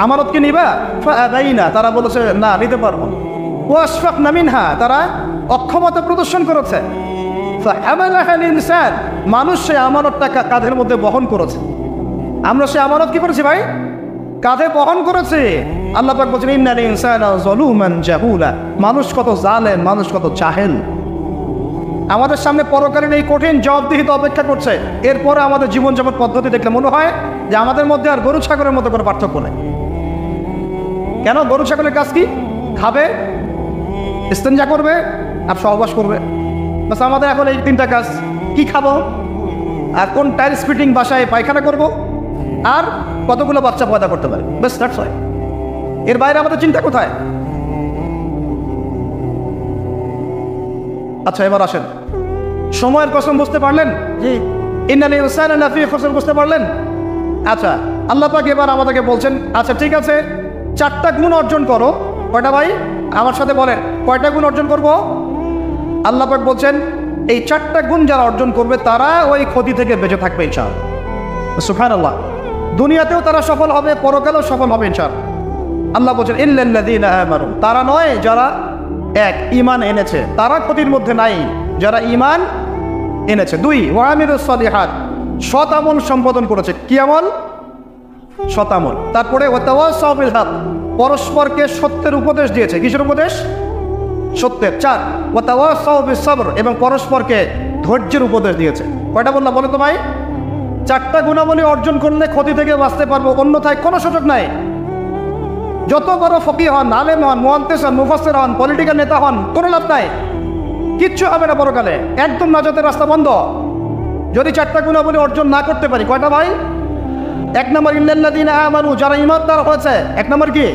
আমানত কি নিবা? ফাআবাইনা, তারা বলেছে না, নিতে পারবো। ওয়াশফাকনা মিনহা, তারা অক্ষমতা প্রদর্শন করেছে। ফাহামালাহাল ইনসান, মানুষ সেই আমানতটা কাঁধের মধ্যে বহন করেছে। আমরা সেই আমানত কি করেছি ভাই? কাঁধে বহন করেছে। আল্লাহ পাক বলেছেন ইন্নাল ইনসানা যালুমান জাহুলা। মানুষ কত জালেম, মানুষ কত জাহেল। আমাদের সামনে পরকালীন এই কঠিন জবাবদিহিত অপেক্ষা করছে। এরপরে আমাদের জীবনযাপন পদ্ধতি দেখলে মনে হয় যে আমাদের মধ্যে আর গরু ছাগলের মতো কোনো পার্থক্য নেই। কেন? গরু ছাগলের কাজ কি? খাবে, ইস্তেঞ্জা করবে আর সহবাস করবে, বাস। আমাদের এখন এই তিনটা কাজ। কি খাবো, আর কোন টাইলস ফিটিং বাসায় পায়খানা করব, আর কতগুলো বাচ্চা পয়দা করতে পারে, বেশ, দ্যাটস ওয়াই। এর বাইরে আমাদের চিন্তা কোথায়? আচ্ছা, এবার আসেন, সময়ের কসম বুঝতে পারলেন? জি। ইন্নাল ইনসানা লাফি খুসর বুঝতে পারলেন? আচ্ছা, আল্লাহ পাক এবার আমাদেরকে বলছেন, আচ্ছা ঠিক আছে, 4টা গুণ অর্জন করো। কয়টা ভাই? আমার সাথে বলেন, কয়টা গুণ অর্জন করব? আল্লাহ পাক বলছেন, এই 4টা গুণ যারা অর্জন করবে তারা ওই ক্ষতি থেকে বেঁচে থাকবে ইনশাআল্লাহ। সুবহানাল্লাহ। দুনিয়াতেও তারা সফল হবে, পরকালেও সফল হবে ইনশাআল্লাহ। আল্লাহ বলছেন ইল্লাল্লাযীনা আমানু, তারা নয় যারা এক ঈমান এনেছে, তারা ক্ষতির মধ্যে নাই, যারা ঈমান এনেছে। 2 ওয়া আমিলুস সালিহাত, সৎ আমল সম্পাদন করেছে। কি আমল? সৎ আমল। তারপরে ওয়া তাওয়াসাউ বিল হক, পরস্পরকে সত্যের উপদেশ দিয়েছে। কিসের উপদেশ? সত্যের। 4 ওয়া তাওয়াসাউ বিস সবর, এবং পরস্পরকে ধৈর্যের উপদেশ দিয়েছে। কয়টা বললাম বলো তো ভাই? 4টা গুণাবলী অর্জন করলে ক্ষতি থেকে বাঁচতে পারবো, অন্যথায় কোনো সুযোগ নাই। যত বড় ফকিহ হন, আলেম হন, মুহাদ্দিস হন, মুফাসসির হন, পলিটিক্যাল নেতা হন, কোনো লাভ নাই, কিচ্ছু হবে না পরকালে, একদম নাজাতের রাস্তা বন্ধ যদি 4টা গুণাবলী অর্জন না করতে পারি। কয়টা ভাই? 1 নম্বর ইল্লাল্লাযীনা আমানু, যারা ঈমানদার হয়েছে। 1 নম্বর কি?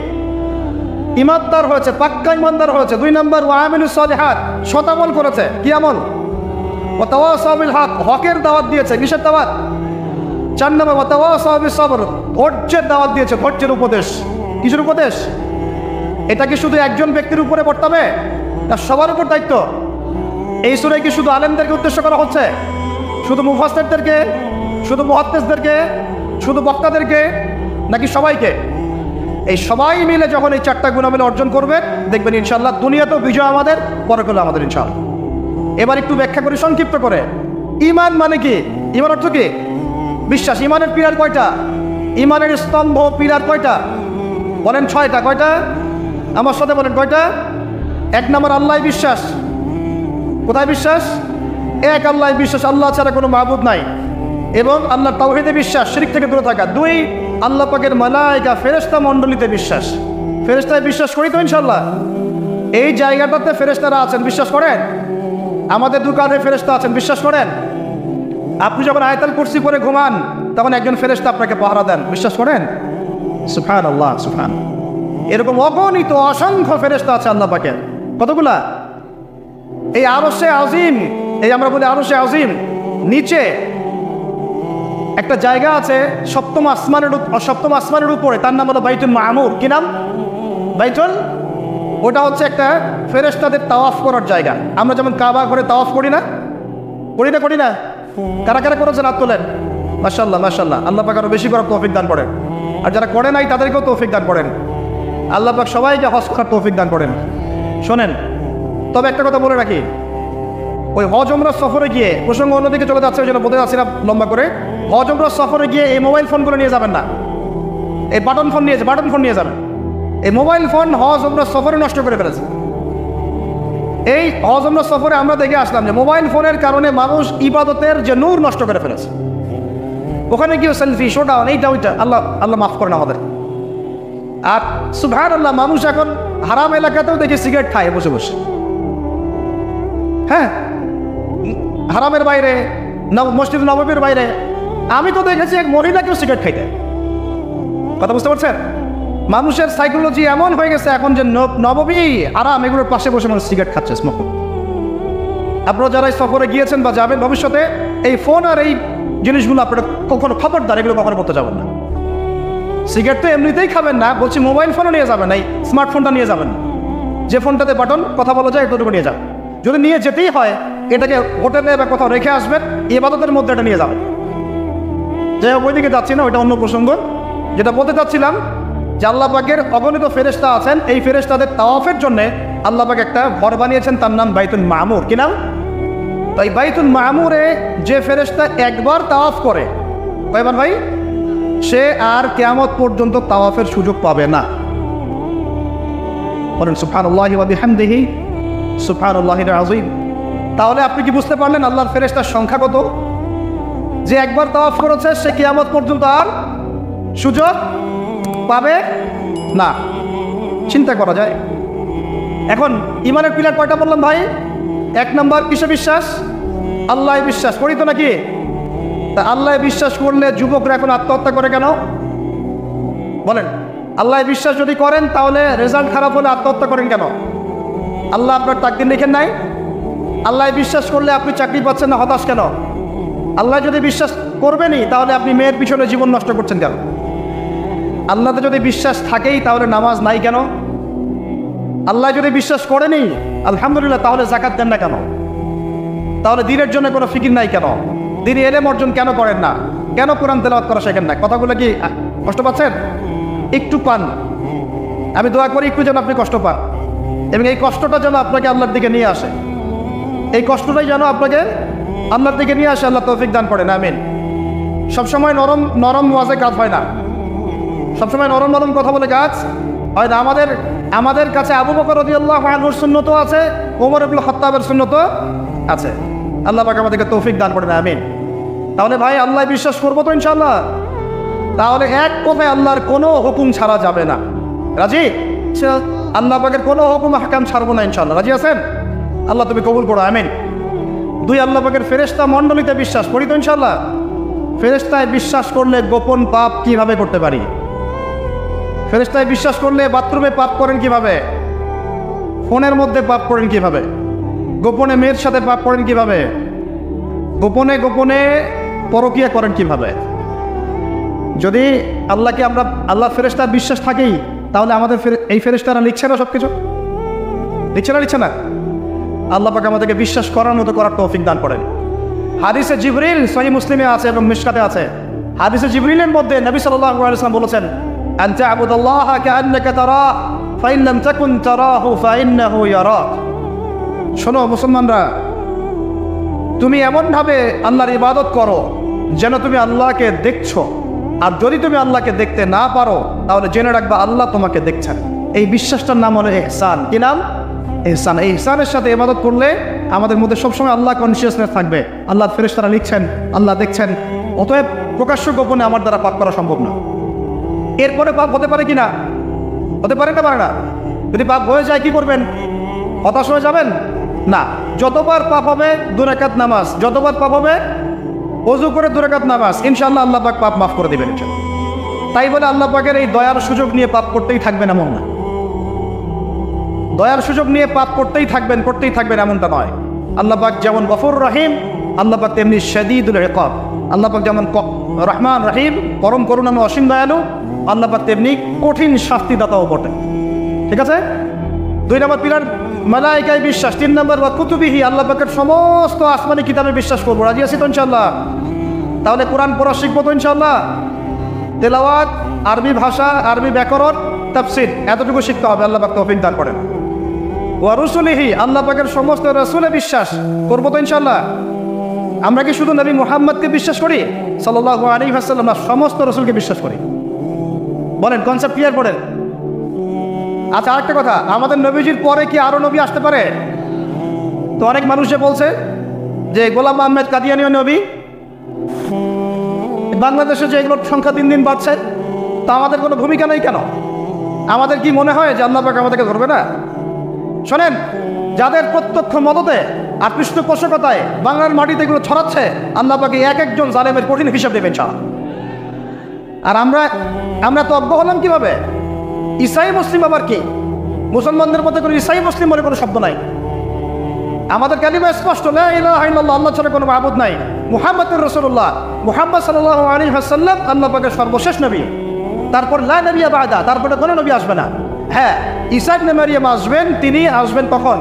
ঈমানদার হয়েছে, পাক্কা ঈমানদার হয়েছে। 2 নম্বর ওয়া আমিলুস সালিহাত, সৎ আমল করেছে। কি আমল? ওয়া তাওয়াসাউ বিল হক, হকের দাওয়াত দিয়েছে। কিসের দাওয়াত? 4 নম্বর ওয়া তাওয়াসাউ বিস সবর, ধৈর্যের দাওয়াত দিয়েছে, ধৈর্যের উপদেশ। কিসের উপদেশ? এটা কি শুধু একজন ব্যক্তির উপরে বর্তাবে? না সবার উপর দায়িত্ব? এই সূরায় কি শুধু আলেমদেরকে উদ্দেশ্য করা হচ্ছে? শুধু মুফাসসিরদেরকে? শুধু মুহাদ্দিসদেরকে? শুধু বক্তাদেরকে? নাকি সবাইকে? এই সবাই মিলে যখন এই 4টা গুণাবলী অর্জন করবেন, দেখবেন ইনশাআল্লাহ দুনিয়াতেও বিজয় আমাদের, পরকালে আমাদের ইনশাআল্লাহ। এবার একটু ব্যাখ্যা করি সংক্ষিপ্ত করে। ঈমান মানে কি? ঈমান অর্থ কি? বিশ্বাস। ঈমানের পিলার কয়টা? ঈমানের স্তম্ভ পিলার কয়টা? বলেন 6টা। কয়টা? আমার সাথে বলেন কয়টা? 1 নম্বর আল্লাহ বিশ্বাস। কোথায় বিশ্বাস? এক আল্লাহ বিশ্বাস, আল্লাহ ছাড়া কোনো মাবুদ নাই, এবং আল্লাহ তাওহীদে বিশ্বাস, শিরক থেকে দূরে থাকা। 2 আল্লাহ পাকের মালায়েকা ফেরেশতা মণ্ডলীতে বিশ্বাস। ফেরেশতায় বিশ্বাস করি তো ইনশাআল্লাহ? এই জায়গাটাতে ফেরেশতারা আছেন, বিশ্বাস করেন? আমাদের দোকানে ফেরেশতা আছেন, বিশ্বাস করেন? আপনি যখন আয়াতুল কুরসি পড়ে ঘুমান, তখন একজন ফেরেশতা আপনাকে পাহারা দেন, বিশ্বাস করেন? সুবহানাল্লাহ, সুবহান। এরকম অগণিত অসংখ্য ফেরেশতা আছে আল্লাহ পাকের। কতগুলা? এই আরশে আজিম, এই আমরা বলি আরশে আজিম, নিচে একটা জায়গা আছে 7ম আসমানের উপরে, তার নাম হলো বাইতুল মামুর। কি নাম? বাইতুল। ওটা হচ্ছে একটা ফেরেশতাদের তাওয়াফ করার জায়গা। আমরা যেমন কাবা ঘরে তাওয়াফ করি না? করি না? করি না? কারা কারা করেছেন হাত তোলেন? মাশাআল্লাহ, মাশাআল্লাহ। আল্লাহ পাক আরো বেশি করার তৌফিক দান করেন, আর যারা করে নাই তাদেরকেও তৌফিক দান করেন। আল্লাহ পাক সবাইকে হজ করার তৌফিক দান করেন। শোনেন, তবে একটা কথা বলে রাখি, ওই হজ উমরা সফরে গিয়ে, প্রসঙ্গ অন্যদিকে চলে যাচ্ছে, ওই জন্য বলতে যাচ্ছি না লম্বা করে, হজ উমরা সফরে গিয়ে এই মোবাইল ফোনগুলো নিয়ে যাবেন না। এই বাটন ফোন নিয়ে যাবেন। এই মোবাইল ফোন হজ উমরা সফরে নষ্ট করে ফেলেছে। এই হজ উমরা সফরে আমরা দেখে আসলাম যে মোবাইল ফোনের কারণে মানুষ ইবাদতের যে নূর নষ্ট করে ফেলেছে। ওখানে গিয়ে সেলফি, শোডাউন, এইটা ওইটা, আল্লাহ মাফ করেন আমাদের। আর সুবহানাল্লাহ, মানুষ এখন হারাম এলাকাতেও দেখে সিগারেট খায় বসে বসে। হ্যাঁ, হারামের বাইরে, মসজিদ নববীর বাইরে আমি তো দেখেছি এক মহিলাকেও সিগারেট খাইতে। কথা বুঝতে পারছেন? মানুষের সাইকোলজি এমন হয়ে গেছে এখন যে নববী হারাম, এগুলোর পাশে বসে মানুষ সিগারেট খাচ্ছে, স্মোক। আপনারা যারা সফরে গিয়েছেন বা যাবেন ভবিষ্যতে, এই ফোন আর এই জিনিসগুলো আপনারা কখনো, খবরদার এগুলো কখনো করতে যাবেন না। সিগারেট তো এমনিতেই খাবেন না, বলছি মোবাইল ফোনও নিয়ে যাবেন না, এই স্মার্টফোনটা নিয়ে যাবেন। যে ফোনটাতে বাটন কথা বলা যায় এতটুকু নিয়ে যাবেন। যদি নিয়ে যেতেই হয়, এটাকে হোটেলে বা কোথাও রেখে আসবেন, ইবাদতের মধ্যে এটা নিয়ে যাবেন। যাই হোক, ওইদিকে যাচ্ছি না, ওইটা অন্য প্রসঙ্গ। যেটা বলতে চাচ্ছিলাম যে আল্লাহ পাকের অগণিত ফেরেশতা আছেন, এই ফেরেশতাদের তাওয়াফের জন্য আল্লাহ পাক একটা ঘর বানিয়েছেন, তার নাম বাইতুল মামুর। কি নাম? তো এই বাইতুল মামুরে যে ফেরেশতা একবার তাওয়াফ করে, কয়বার ভাই? সে আর কিয়ামত পর্যন্ত তাওয়াফের সুযোগ পাবে না। বলেন সুবহানাল্লাহি ওয়া বিহামদিহি, সুবহানাল্লাহিল আযীম। তাহলে আপনি কি বুঝতে পারলেন আল্লাহর ফেরেশতার সংখ্যা কত? যে একবার তাওয়াফ করেছে সে কিয়ামত পর্যন্ত আর সুযোগ পাবে না। চিন্তা করা যায়। এখন ইমানের পিলার কয়টা বললাম ভাই? 1 নম্বর কিসে বিশ্বাস? আল্লাহ বিশ্বাস করি তো নাকি? তা আল্লাহ বিশ্বাস করলে যুবকরা এখন আত্মহত্যা করে কেন? বলেন, আল্লাহ বিশ্বাস যদি করেন তাহলে রেজাল্ট খারাপ হলে আত্মহত্যা করেন কেন? আল্লাহ আপনার তাকদীর লিখেন নাই? আল্লাহ বিশ্বাস করলে আপনি চাকরি পাচ্ছেন না, হতাশ কেন? আল্লাহ যদি বিশ্বাস করবেনই তাহলে আপনি মেয়ের পিছনে জীবন নষ্ট করছেন কেন? আল্লাহতে যদি বিশ্বাস থাকেই তাহলে নামাজ নাই কেন? আল্লাহ যদি বিশ্বাস করেনি আলহামদুলিল্লাহ, তাহলে যাকাত দেন না কেন? তাহলে দ্বীনের জন্য কোনো ফিকির নাই কেন? দ্বীনি এলেম অর্জন কেন করেন না? কেন কোরআন তেলাওয়াত করা শেখেন না? কথাগুলো কি কষ্ট পাচ্ছেন? একটু পান, আমি দোয়া করি একটু যেন আপনি কষ্ট পান, এবং এই কষ্টটা যেন আপনাকে আল্লাহর দিকে নিয়ে আসে। এই কষ্টটাই যেন আপনাকে আল্লাহর দিকে নিয়ে আসে। আল্লাহ তৌফিক দান করেন, আমিন। সবসময় নরম নরম ওয়াজে কাজ হয় না, সবসময় নরম নরম কথা বলে কাজ হয় না। আমাদের কাছে আবু বকর রাদিয়াল্লাহু আনহুর সুন্নতও আছে, ওমর ইবনে খাত্তাবের সুন্নতও আছে। আল্লাহ পাক আমাদেরকে তৌফিক দান করেন, আমিন। তাহলে ভাই আল্লাহ বিশ্বাস করবো তো ইনশাআল্লাহ? তাহলে এক কথায় আল্লাহর কোনো হুকুম ছাড়া যাবে না। রাজি? আল্লাহ পাকের কোনো হুকুম হাকাম ছাড়বো না ইনশাআল্লাহ। রাজি আছেন? আল্লাহ তুমি কবুল করো, আমিন। 2, আল্লাহ পাকের ফেরেশতা মণ্ডলীতে বিশ্বাস করি তো ইনশাআল্লাহ? ফেরেশতায় বিশ্বাস করলে গোপন পাপ কিভাবে করতে পারি? ফেরেশতায় বিশ্বাস করলে বাথরুমে পাপ করেন কিভাবে? ফোনের মধ্যে পাপ করেন কিভাবে? গোপনে মেয়ের সাথে পাপ করেন কিভাবে? গোপনে গোপনে পরকিয়া করেন কিভাবে? যদি আল্লাহকে আমরা আল্লাহ ফেরেশতার বিশ্বাস থাকেই, তাহলে আমাদের এই ফেরেশতারা লিখছে না সব কিছু? লিখছে না? আল্লাহ পাক আমাদেরকে বিশ্বাস করার মতো করার তৌফিক দান করেন। হাদিসে জিবরিল সহিহ মুসলিমে আছে এবং মিশকাতে আছে। হাদিসে জিবরিলের মধ্যে নবী সাল্লাল্লাহু আলাইহি ওয়াসাল্লাম বলেছেন, আন তা'বুদাল্লাহা কাআন্নাকা তারাহ ফাইন লাম তাকুন তারাহু ফাইন্নাহু ইয়ারাক। শোনো মুসলমানরা, তুমি এমনভাবে আল্লাহর ইবাদত করো যেন তুমি আল্লাহকে দেখছো, আর যদি তুমি আল্লাহকে দেখতে না পারো তাহলে জেনে রাখবা আল্লাহ তোমাকে দেখছেন। এই বিশ্বাসটার নাম হলো ইহসান। কি নাম? ইহসান। এই ইহসানের সাথে ইবাদত করলে আমাদের মধ্যে সবসময় আল্লাহ কনসিয়াসনেস থাকবে। আল্লাহর ফেরেশতারা লিখছেন, আল্লাহ দেখছেন। অতএব প্রকাশ্য গোপনে আমার দ্বারা পাপ করা সম্ভব না। এরপরে পাপ হতে পারে কি না? হতে পারে না? পারে না? যদি পাপ হয়ে যায় কি করবেন? হতাশ হয়ে যাবেন না। যতবার পাপ হবে 2 রাকাত নামাজ, যতবার পাপ হবে ওযু করে 2 রাকাত নামাজ, ইনশাআল্লাহ আল্লাহ পাক পাপ মাফ করে দিবেন। তাই বলে আল্লাহ পাকের এই দয়ার সুযোগ নিয়ে পাপ করতেই থাকবেন এমন না। দয়ার সুযোগ নিয়ে পাপ করতেই থাকবেন এমনটা নয়। আল্লাহ পাক যেমন গফুর রহিম, আল্লাহ পাক তেমনি শাদীদুল ইকাব। আল্লাহ পাক যেমন রহমান রহিম, পরম করুণাময় অসীম দয়ালু, আল্লাহ পাক তেমনি কঠিন শাস্তিদাতাও বটে। ঠিক আছে? 2 নম্বর পিলার মালায়েকায় বিশ্বাস। 3 নম্বর ওয়া কুতুবিহি, আল্লাহ পাকের সমস্ত আসমানি কিতাবে বিশ্বাস করবো। রাজি আছি তো ইনশাআল্লাহ? তাহলে কোরআন পড়া শিখবো তো ইনশাআল্লাহ? তেলাওয়াত, আরবি ভাষা, আরবি ব্যাকরণ, তাফসীর এতটুকু শিখতে হবে। আল্লাহ পাক তৌফিক দান করেন। ওয়া রুসুলিহি, আল্লাহ পাকের সমস্ত রাসূলে বিশ্বাস করবো তো ইনশাআল্লাহ? আমরা কি শুধু নবী মুহাম্মদকে বিশ্বাস করি সাল্লাল্লাহু আলাইহি ওয়াসাল্লাম, না সমস্ত রাসূলকে বিশ্বাস করি? বলেন, কনসেপ্ট ক্লিয়ার করেন। আচ্ছা, আরেকটা কথা, আমাদের নবীজির পরে কি আরো নবী আসতে পারে? তো অনেক মানুষ যে বলছে যে গোলাম আহমেদ কাদিয়ানীও নবী। বাংলাদেশে যে এগুলোর সংখ্যা দিন দিন বাড়ছে, তা আমাদের কোনো ভূমিকা নেই কেন? আমাদের কি মনে হয় যে আল্লাহ পাক আমাদেরকে ধরবে না? শোনেন, যাদের প্রত্যক্ষ মদতে আর পৃষ্ঠপোষকতায় বাংলার মাটিতে এগুলো ছড়াচ্ছে, আল্লাহ পাক একজন জালেমের কঠিন হিসাব দেবেন। আর আমরা তো অজ্ঞ হলাম কিভাবে? ঈসাই মুসলিম আবার কি? মুসলমানদের মধ্যে কোনো ঈসাই মুসলিম বলে কোনো শব্দ নাই। আমাদের কালিমা স্পষ্ট, লা ইলাহা ইল্লাল্লাহ, আল্লাহ ছাড়া কোনো মাবুদ নাই। মুহাম্মদুর রাসূলুল্লাহ, মুহাম্মদ সাল্লাল্লাহু আলাইহি ওয়াসাল্লাম আল্লাহ পাকের সর্বশেষ নবী। তারপর লা নবিয়্যা বা'দা, তারপরে কোনো নবী আসবে না। হ্যাঁ, ঈসা ইবনে মারইয়াম আসবেন। তিনি আসবেন কখন?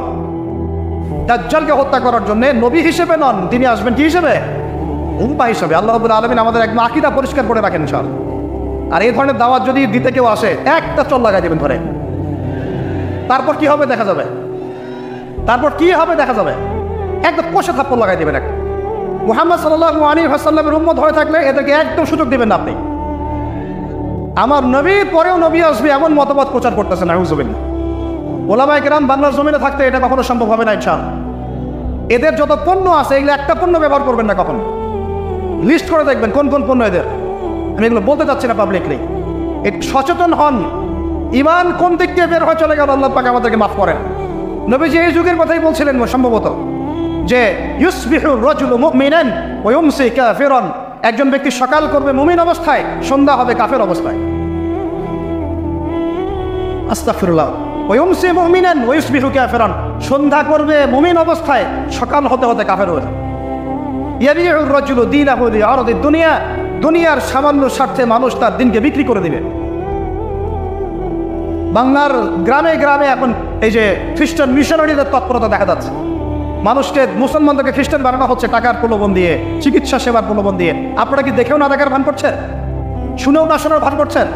দাজ্জালকে হত্যা করার জন্য। নবী হিসেবে নন, তিনি আসবেন কি হিসেবে? উম্মাহ হিসেবে। আল্লাহ রাব্বুল আলামিন আমাদের একদম আকীদা পরিষ্কার করে রাখেন ইনশাআল্লাহ। আর এই ধরনের দাওয়াত যদি দিতে কেউ আসে, একটা চল লাগাই দেবেন ধরে। তারপর কি হবে দেখা যাবে। একদম কষে থাপ্পড় লাগাই দেবেন একটা। মুহাম্মদ সাল্লাল্লাহু আলাইহি ওয়াসাল্লামের উম্মত হয়ে থাকলে এদেরকে একদম সুযোগ দেবেন না আপনি। আমার নবীর পরেও নবী আসবে এমন মতবাদ প্রচার করতেছেন, নাউযুবিল্লাহ। ওলামায়ে কেরাম বাংলার জমিনে থাকতে এটা কখনো সম্ভব হবে না ইনশাআল্লাহ। এদের যত পণ্য আছে, এগুলো একটা পণ্য ব্যবহার করবেন না কখনো। লিস্ট করে দেখবেন কোন কোন পণ্য এদের। আমি এগুলো বলতে চাচ্ছি না পাবলিকলি। একটু সচেতন হন। ইমান কোন দিক দিয়ে বের হয়ে চলে গেল, আল্লাহ পাক আমাদেরকে মাফ করেন। নবীজি এই যুগের কথাই বলছিলেন সম্ভবত, যে ইউসবিহু রাজুলু মুমিনান ওয়া ইউমসি কাফিরান। একজন ব্যক্তি সকাল করবে মুমিন অবস্থায়, সন্ধ্যা হবে কাফের অবস্থায়। আস্তাগফিরুল্লাহ, ওয়ায়ুমসি মুমিনান ওয়ায়ুসবিহু কাফিরান, সন্ধ্যা করবে মুমিন অবস্থায়, সকাল হতে হতে কাফের হয়ে যাবে। ইয়াবিউর রাজুলু দীনাহু লিআরাদিদ দুনিয়া, দুনিয়ার সামান্য স্বার্থে মানুষ তার দিনকে বিক্রি করে দিবে। বাংলার গ্রামে গ্রামে এখন এই যে খ্রিস্টান মিশনারিদের তৎপরতা দেখা যাচ্ছে, মানুষকে মুসলমানদেরকে খ্রিস্টান বানানো হচ্ছে টাকার প্রলোভন দিয়ে, চিকিৎসা সেবার প্রলোভন দিয়ে। আপনারা কি দেখেও না দেখার ভান করছেন, শুনেও না শোনার ভান করছেন?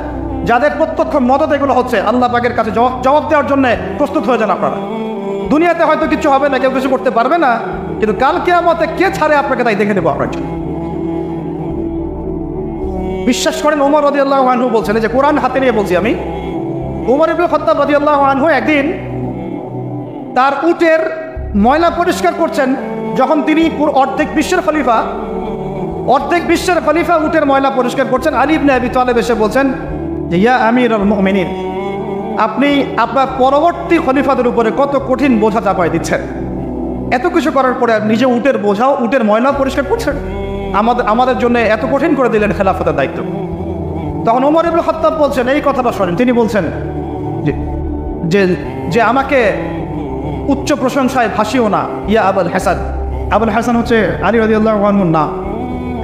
যাদের প্রত্যক্ষ মদত এগুলো হচ্ছে, আল্লাহ পাকের কাছে জবাব দেওয়ার জন্য প্রস্তুত হয়ে যান আপনারা। দুনিয়াতে হয়তো কিছু হবে না, কেউ কিছু করতে পারবে না, কিন্তু কাল কিয়ামতে কে ছাড়ে আপনাকে তাই দেখে নেবো আপনার জন্য। বিশ্বাস করেন ওমর রাদিয়াল্লাহু আনহু বলছেন, যে কোরআন হাতে নিয়ে বলছি আমি, ওমর ইবনে খাত্তাব রাদিয়াল্লাহু আনহু একদিন তার উটের ময়লা পরিষ্কার করছেন, যখন তিনি অর্ধেক বিশ্বের খলিফা উটের ময়লা পরিষ্কার করছেন। আলী ইবনে আবি তালেব এসে বলছেন যে ইয়া আমিরুল মুমিনিন, আপনি আপনার পরবর্তী খলিফাদের উপরে কত কঠিন বোঝা চাপায় দিচ্ছেন, এত কিছু করার পরে নিজে উটের বোঝাও, উটের ময়লা পরিষ্কার করছেন, আমাদের জন্য এত কঠিন করে দিলেন খেলাফতের দায়িত্ব। তখন ওমর ইবনে খাত্তাব বলছেন, এই কথাটা শোনেন, তিনি বলছেন যে আমাকে উচ্চ প্রশংসায় ভাসিও না, ইয়া আবুল হাসান। আবুল হাসান হচ্ছে আলী রাদিয়াল্লাহু আনহুর নাম।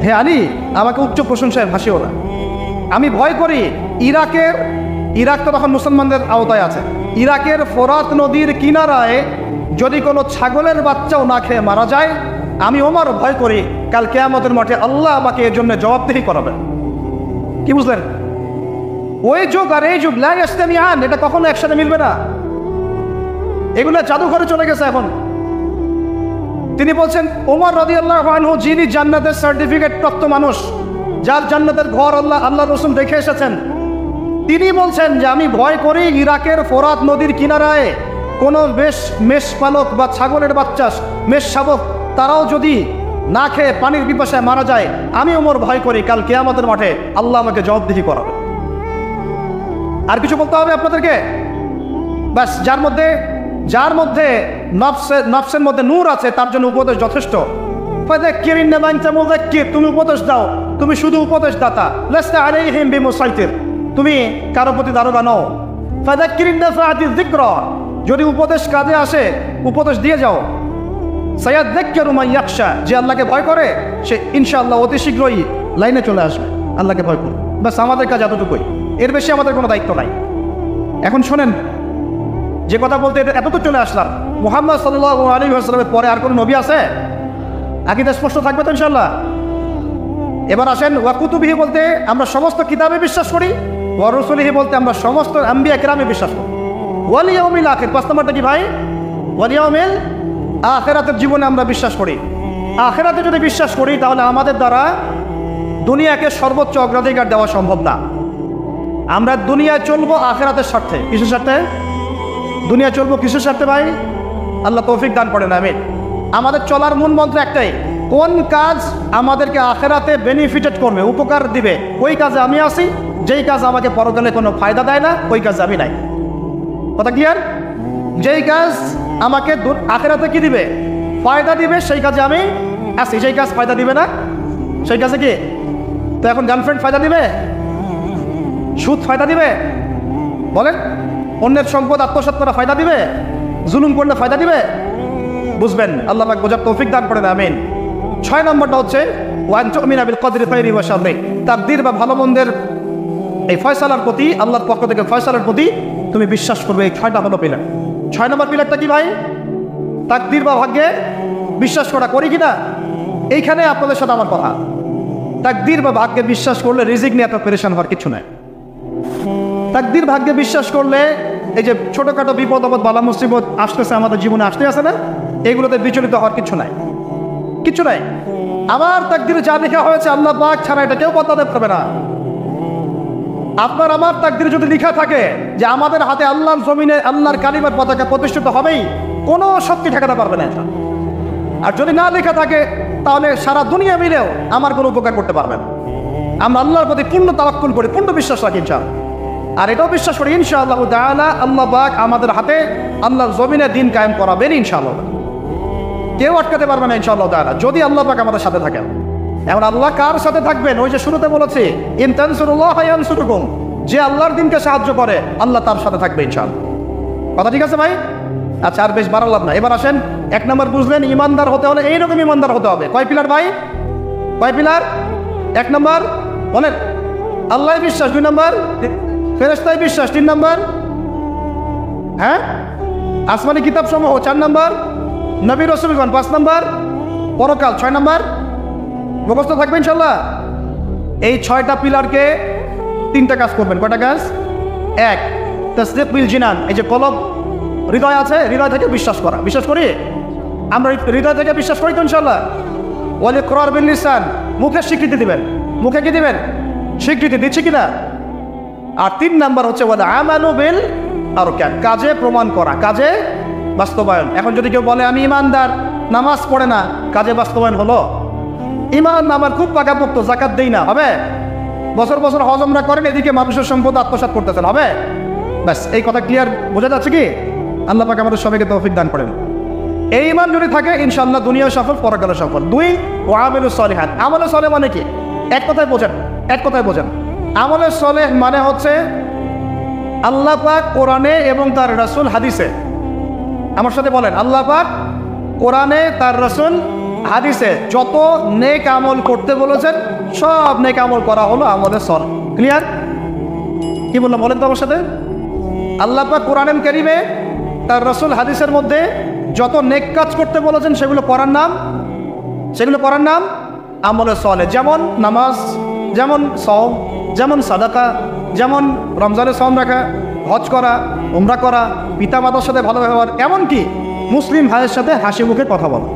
হে আলী, আমাকে উচ্চ প্রশংসায় ভাসিও না, আমি ভয় করি ইরাক তো তখন মুসলমানদের আওতায় আছে, ইরাকের ফোরাত নদীর কিনারায় যদি কোনো ছাগলের বাচ্চাও না খেয়ে মারা যায়, আমি ওমর ভয় করি কাল কিয়ামতের মাঠে আল্লাহ আমাকে এর জন্য জবাবদিহি করাবেন। কি বুঝলেন? ওই যুগ আর এই যুগ লা ইয়াস্তামিআন, এটা কখনো একসাথে মিলবে না, এগুলো জাদুঘরে চলে গেছে এখন। তিনি বলছেন ওমর রাদিয়াল্লাহু আনহু, যিনি জান্নাতের সার্টিফিকেট প্রাপ্ত মানুষ, যার জান্নাতের ঘর আল্লাহ রাসূল দেখে এসেছেন, তিনি বলছেন যে আমি ভয় করি ইরাকের ফোরাত নদীর কিনারায় কোনো মেষপালক বা ছাগলের বাচ্চা, মেষ শাবক, তারাও যদি না খেয়ে পানির পিপাসায় মারা যায়, আমি ওমর ভয় করি কাল কিয়ামতের মাঠে আল্লাহ আমাকে জবাবদিহি করাবে। আর কিছু বলতে হবে আপনাদেরকে? বাস, যার মধ্যে নফসের মধ্যে নূর আছে তার জন্য উপদেশ যথেষ্ট। তুমি উপদেশ দাও, তুমি শুধু উপদেশ দাতা, লাস্তা আলাইহিম বিমুসাইতির, তুমি কারো প্রতি দারোগা নও। ফাযাক্কিরিন নাফাআতিয যিকরা, যদি উপদেশ কাজে আসে উপদেশ দিয়ে যাও। সায়াযাক্কারু মান ইয়াখশা, যে আল্লাহকে ভয় করে সে ইনশাআল্লাহ অতি শীঘ্রই লাইনে চলে আসবে, আল্লাহকে ভয় করে। বাস, আমাদের কাজ এতটুকুই, এর বেশি আমাদের কোনো দায়িত্ব নাই। এখন শোনেন, যে কথা বলতে এত তো চলে আসলাম, মুহাম্মদ সাল্লাল্লাহু আলাইহি ওয়াসাল্লামের পরে আর কোনো নবী আছে? আকীদা স্পষ্ট থাকবে তো ইনশাআল্লাহ? এবার আসেন, ওয়া কুতুবিহি বলতে আমরা সমস্ত কিতাবে বিশ্বাস করি, ওয়া রাসূলিহি বলতে আমরা সমস্ত আম্বিয়া কিরামে বিশ্বাস করি। ওয়াল ইয়াউমিল আখির, 5 নম্বরটা কি ভাই? ওয়াল ইয়াউমিল আখিরাতের জীবনে আমরা বিশ্বাস করি। আখিরাতে যদি বিশ্বাস করি তাহলে আমাদের দ্বারা দুনিয়াকে সর্বোচ্চ অগ্রাধিকার দেওয়া সম্ভব না। আমরা দুনিয়ায় চলবো আখিরাতের স্বার্থে। কিসের স্বার্থে দুনিয়া চলবো? কিসের স্বার্থে ভাই? আল্লাহ তৌফিক দান করেন, আমিন। আমাদের চলার মূল মন্ত্র একটাই, কোন কাজ আমাদেরকে আখিরাতে বেনিফিটেড করবে, উপকার দিবে, ওই কাজে আমি আসি। যেই কাজ আমাকে পরকালে কোনো ফায়দা দেয় না, ওই কাজে আমি নাই। কথা ক্লিয়ার? যেই কাজ আমাকে আখিরাতে কি দিবে, ফায়দা দিবে, সেই কাজে আমি আসি। যেই কাজ ফায়দা দিবে না, সেই কাজে কি? তো এখন গার্লফ্রেন্ড ফায়দা দিবে? সুদ ফায়দা দিবে? বলেন, অন্যের সম্পদ আত্মসাৎ করা ফায়দা দিবে? জুলুম করলে ফায়দা দিবে? বুঝবেন, আল্লাহ পাক বোঝার তৌফিক দান করেন, আমিন। 6 নম্বরটা হচ্ছে ওয়ান তুমিনা বিল কদরি খাইরি ওয়া শাররি, তাকদীর বা ভালো মন্দের এই ফয়সালার প্রতি, আল্লাহর পক্ষ থেকে ফয়সালার প্রতি তুমি বিশ্বাস করবে। এই 6টা হলো পিলার। 6 নম্বর পিলারটা কি ভাই? তাকদীর বা ভাগ্যে বিশ্বাস করা, করি কিনা? এইখানে আপনাদের সাথে আমার কথা। তাকদীর বা ভাগ্যে বিশ্বাস করলে রিজিক নিয়ে এত পেরেশান হওয়ার কিছু নাই। তাকদীর ভাগ্যে বিশ্বাস করলে এই যে ছোটোখাটো বিপদ আপদ বালা মুসিবত আসতেছে আমাদের জীবনে, আসতে আসে না, এগুলোতে বিচলিত হওয়ার কিছু নাই, কিছু নাই। আমার তাকদীরে যা লেখা হয়েছে আল্লাহ পাক ছাড়া এটা কেউ বদলাতে পারবে না। আপনার আমার তাকদীরে যদি লেখা থাকে যে আমাদের হাতে আল্লাহর জমিনে আল্লাহর কালিমার পতাকা প্রতিষ্ঠিত হবেই, কোনো শক্তি ঠেকাতে পারবে না এটা। আর যদি না লেখা থাকে তাহলে সারা দুনিয়া মিলেও আমার কোনো উপকার করতে পারবে না। আমরা আল্লাহর প্রতি পূর্ণ তাওয়াক্কুল করি, পূর্ণ বিশ্বাস রাখি ইনশাআল্লাহ। আর এটাও বিশ্বাস করি ইনশাআল্লাহ তাআলা আল্লাহ পাক আমাদের হাতে আল্লাহর জমিনে দিন কায়েম করাবেন ইনশাআল্লাহ। কেউ আটকাতে পারবে না ইনশাআল্লাহ তাআলা, যদি আল্লাহ পাক আমাদের সাথে থাকেন। এখন আল্লাহ কার সাথে থাকবেন? ওই যে শুরুতে বলেছি, ইন তানসুরুল্লাহ ইয়ানসুরকুম, যে আল্লাহর দিনকে সাহায্য করে আল্লাহ তার সাথে থাকবে ইনশাআল্লাহ। কথা ঠিক আছে ভাই? আচ্ছা, আর বেশ বাড়ালাম না, এবার আসেন। 1 নম্বর বুঝলেন, ইমানদার হতে হলে এইরকম ইমানদার হতে হবে। কয় পিলার ভাই? কয় পিলার? 1 নম্বর বলেন আল্লাহ বিশ্বাস, 2 নম্বর ফেরেশতায় বিশ্বাস, 3 নম্বর হ্যাঁ আসমানি কিতাব সমূহ, 4 নম্বর নবী রাসূলগণ, 5 নম্বর পরকাল, 6 নম্বর মুখস্থ থাকবে ইনশাআল্লাহ। এই 6টা পিলারকে 3টা কাজ করবেন। কয়টা কাজ? 1 তাসদীক বিল জিনান, এই যে কলব হৃদয় আছে, হৃদয় থেকে বিশ্বাস করা। বিশ্বাস করি আমরা, হৃদয় থেকে বিশ্বাস করি তো ইনশাআল্লাহ। ওয়াল ইকরার বিল লিসান, মুখে স্বীকৃতি দিবেন। মুখে কি দিবেন? স্বীকৃতি দিচ্ছি কিনা। আর 3 নাম্বার হচ্ছে ওয়াল আমালু বিল আরকান, কাজে প্রমাণ করা, কাজে বাস্তবায়ন। এখন যদি কেউ বলে আমি ইমানদার, নামাজ পড়ে না, কাজে বাস্তবায়ন হলো? ইমান আমার খুব পাকাপোক্ত, যাকাত দেই না, হবে? বছর বছর হজ উমরা করেন, এদিকে মানুষের সম্পদ আত্মসাৎ করতেছেন, হবে? ব্যাস, এই কথা ক্লিয়ার বোঝা যাচ্ছে কি? আল্লাহ পাক আমাদের সবাইকে তৌফিক দান করেন। এই ইমান যদি থাকে ইনশাআল্লাহ দুনিয়া সফল, পরকালে সফল। 2 ওয়া আমিলুস সলিহাত, আমলে সলে মানে কি? এক কথায় বোঝেন, এক কথায় বোঝেন। আমলে সলেহ মানে হচ্ছে আল্লাহ পাক কোরআনে এবং তার রাসূল হাদিসে, আমার সাথে বলেন, আল্লাহ পাক কোরআনে তার রাসূল হাদিসে যত নেক আমল করতে বলেছেন সব নেক আমল করা হলো আমলে সলেহ। ক্লিয়ার? কি বললাম বলেন তো আমার সাথে? আল্লাহ পাক কোরআনে কারীমে তার রাসূল হাদিসের মধ্যে যত নেক কাজ করতে বলেছেন সেগুলো করার নাম আমলে সলেহ। যেমন নামাজ, যেমন সওম, যেমন সাদাকা, যেমন রমজানের সওম রাখা, হজ করা, উমরা করা, পিতা মাতার সাথে ভালো ব্যবহার, এমনকি মুসলিম ভাইয়ের সাথে হাসি মুখে কথা বলা,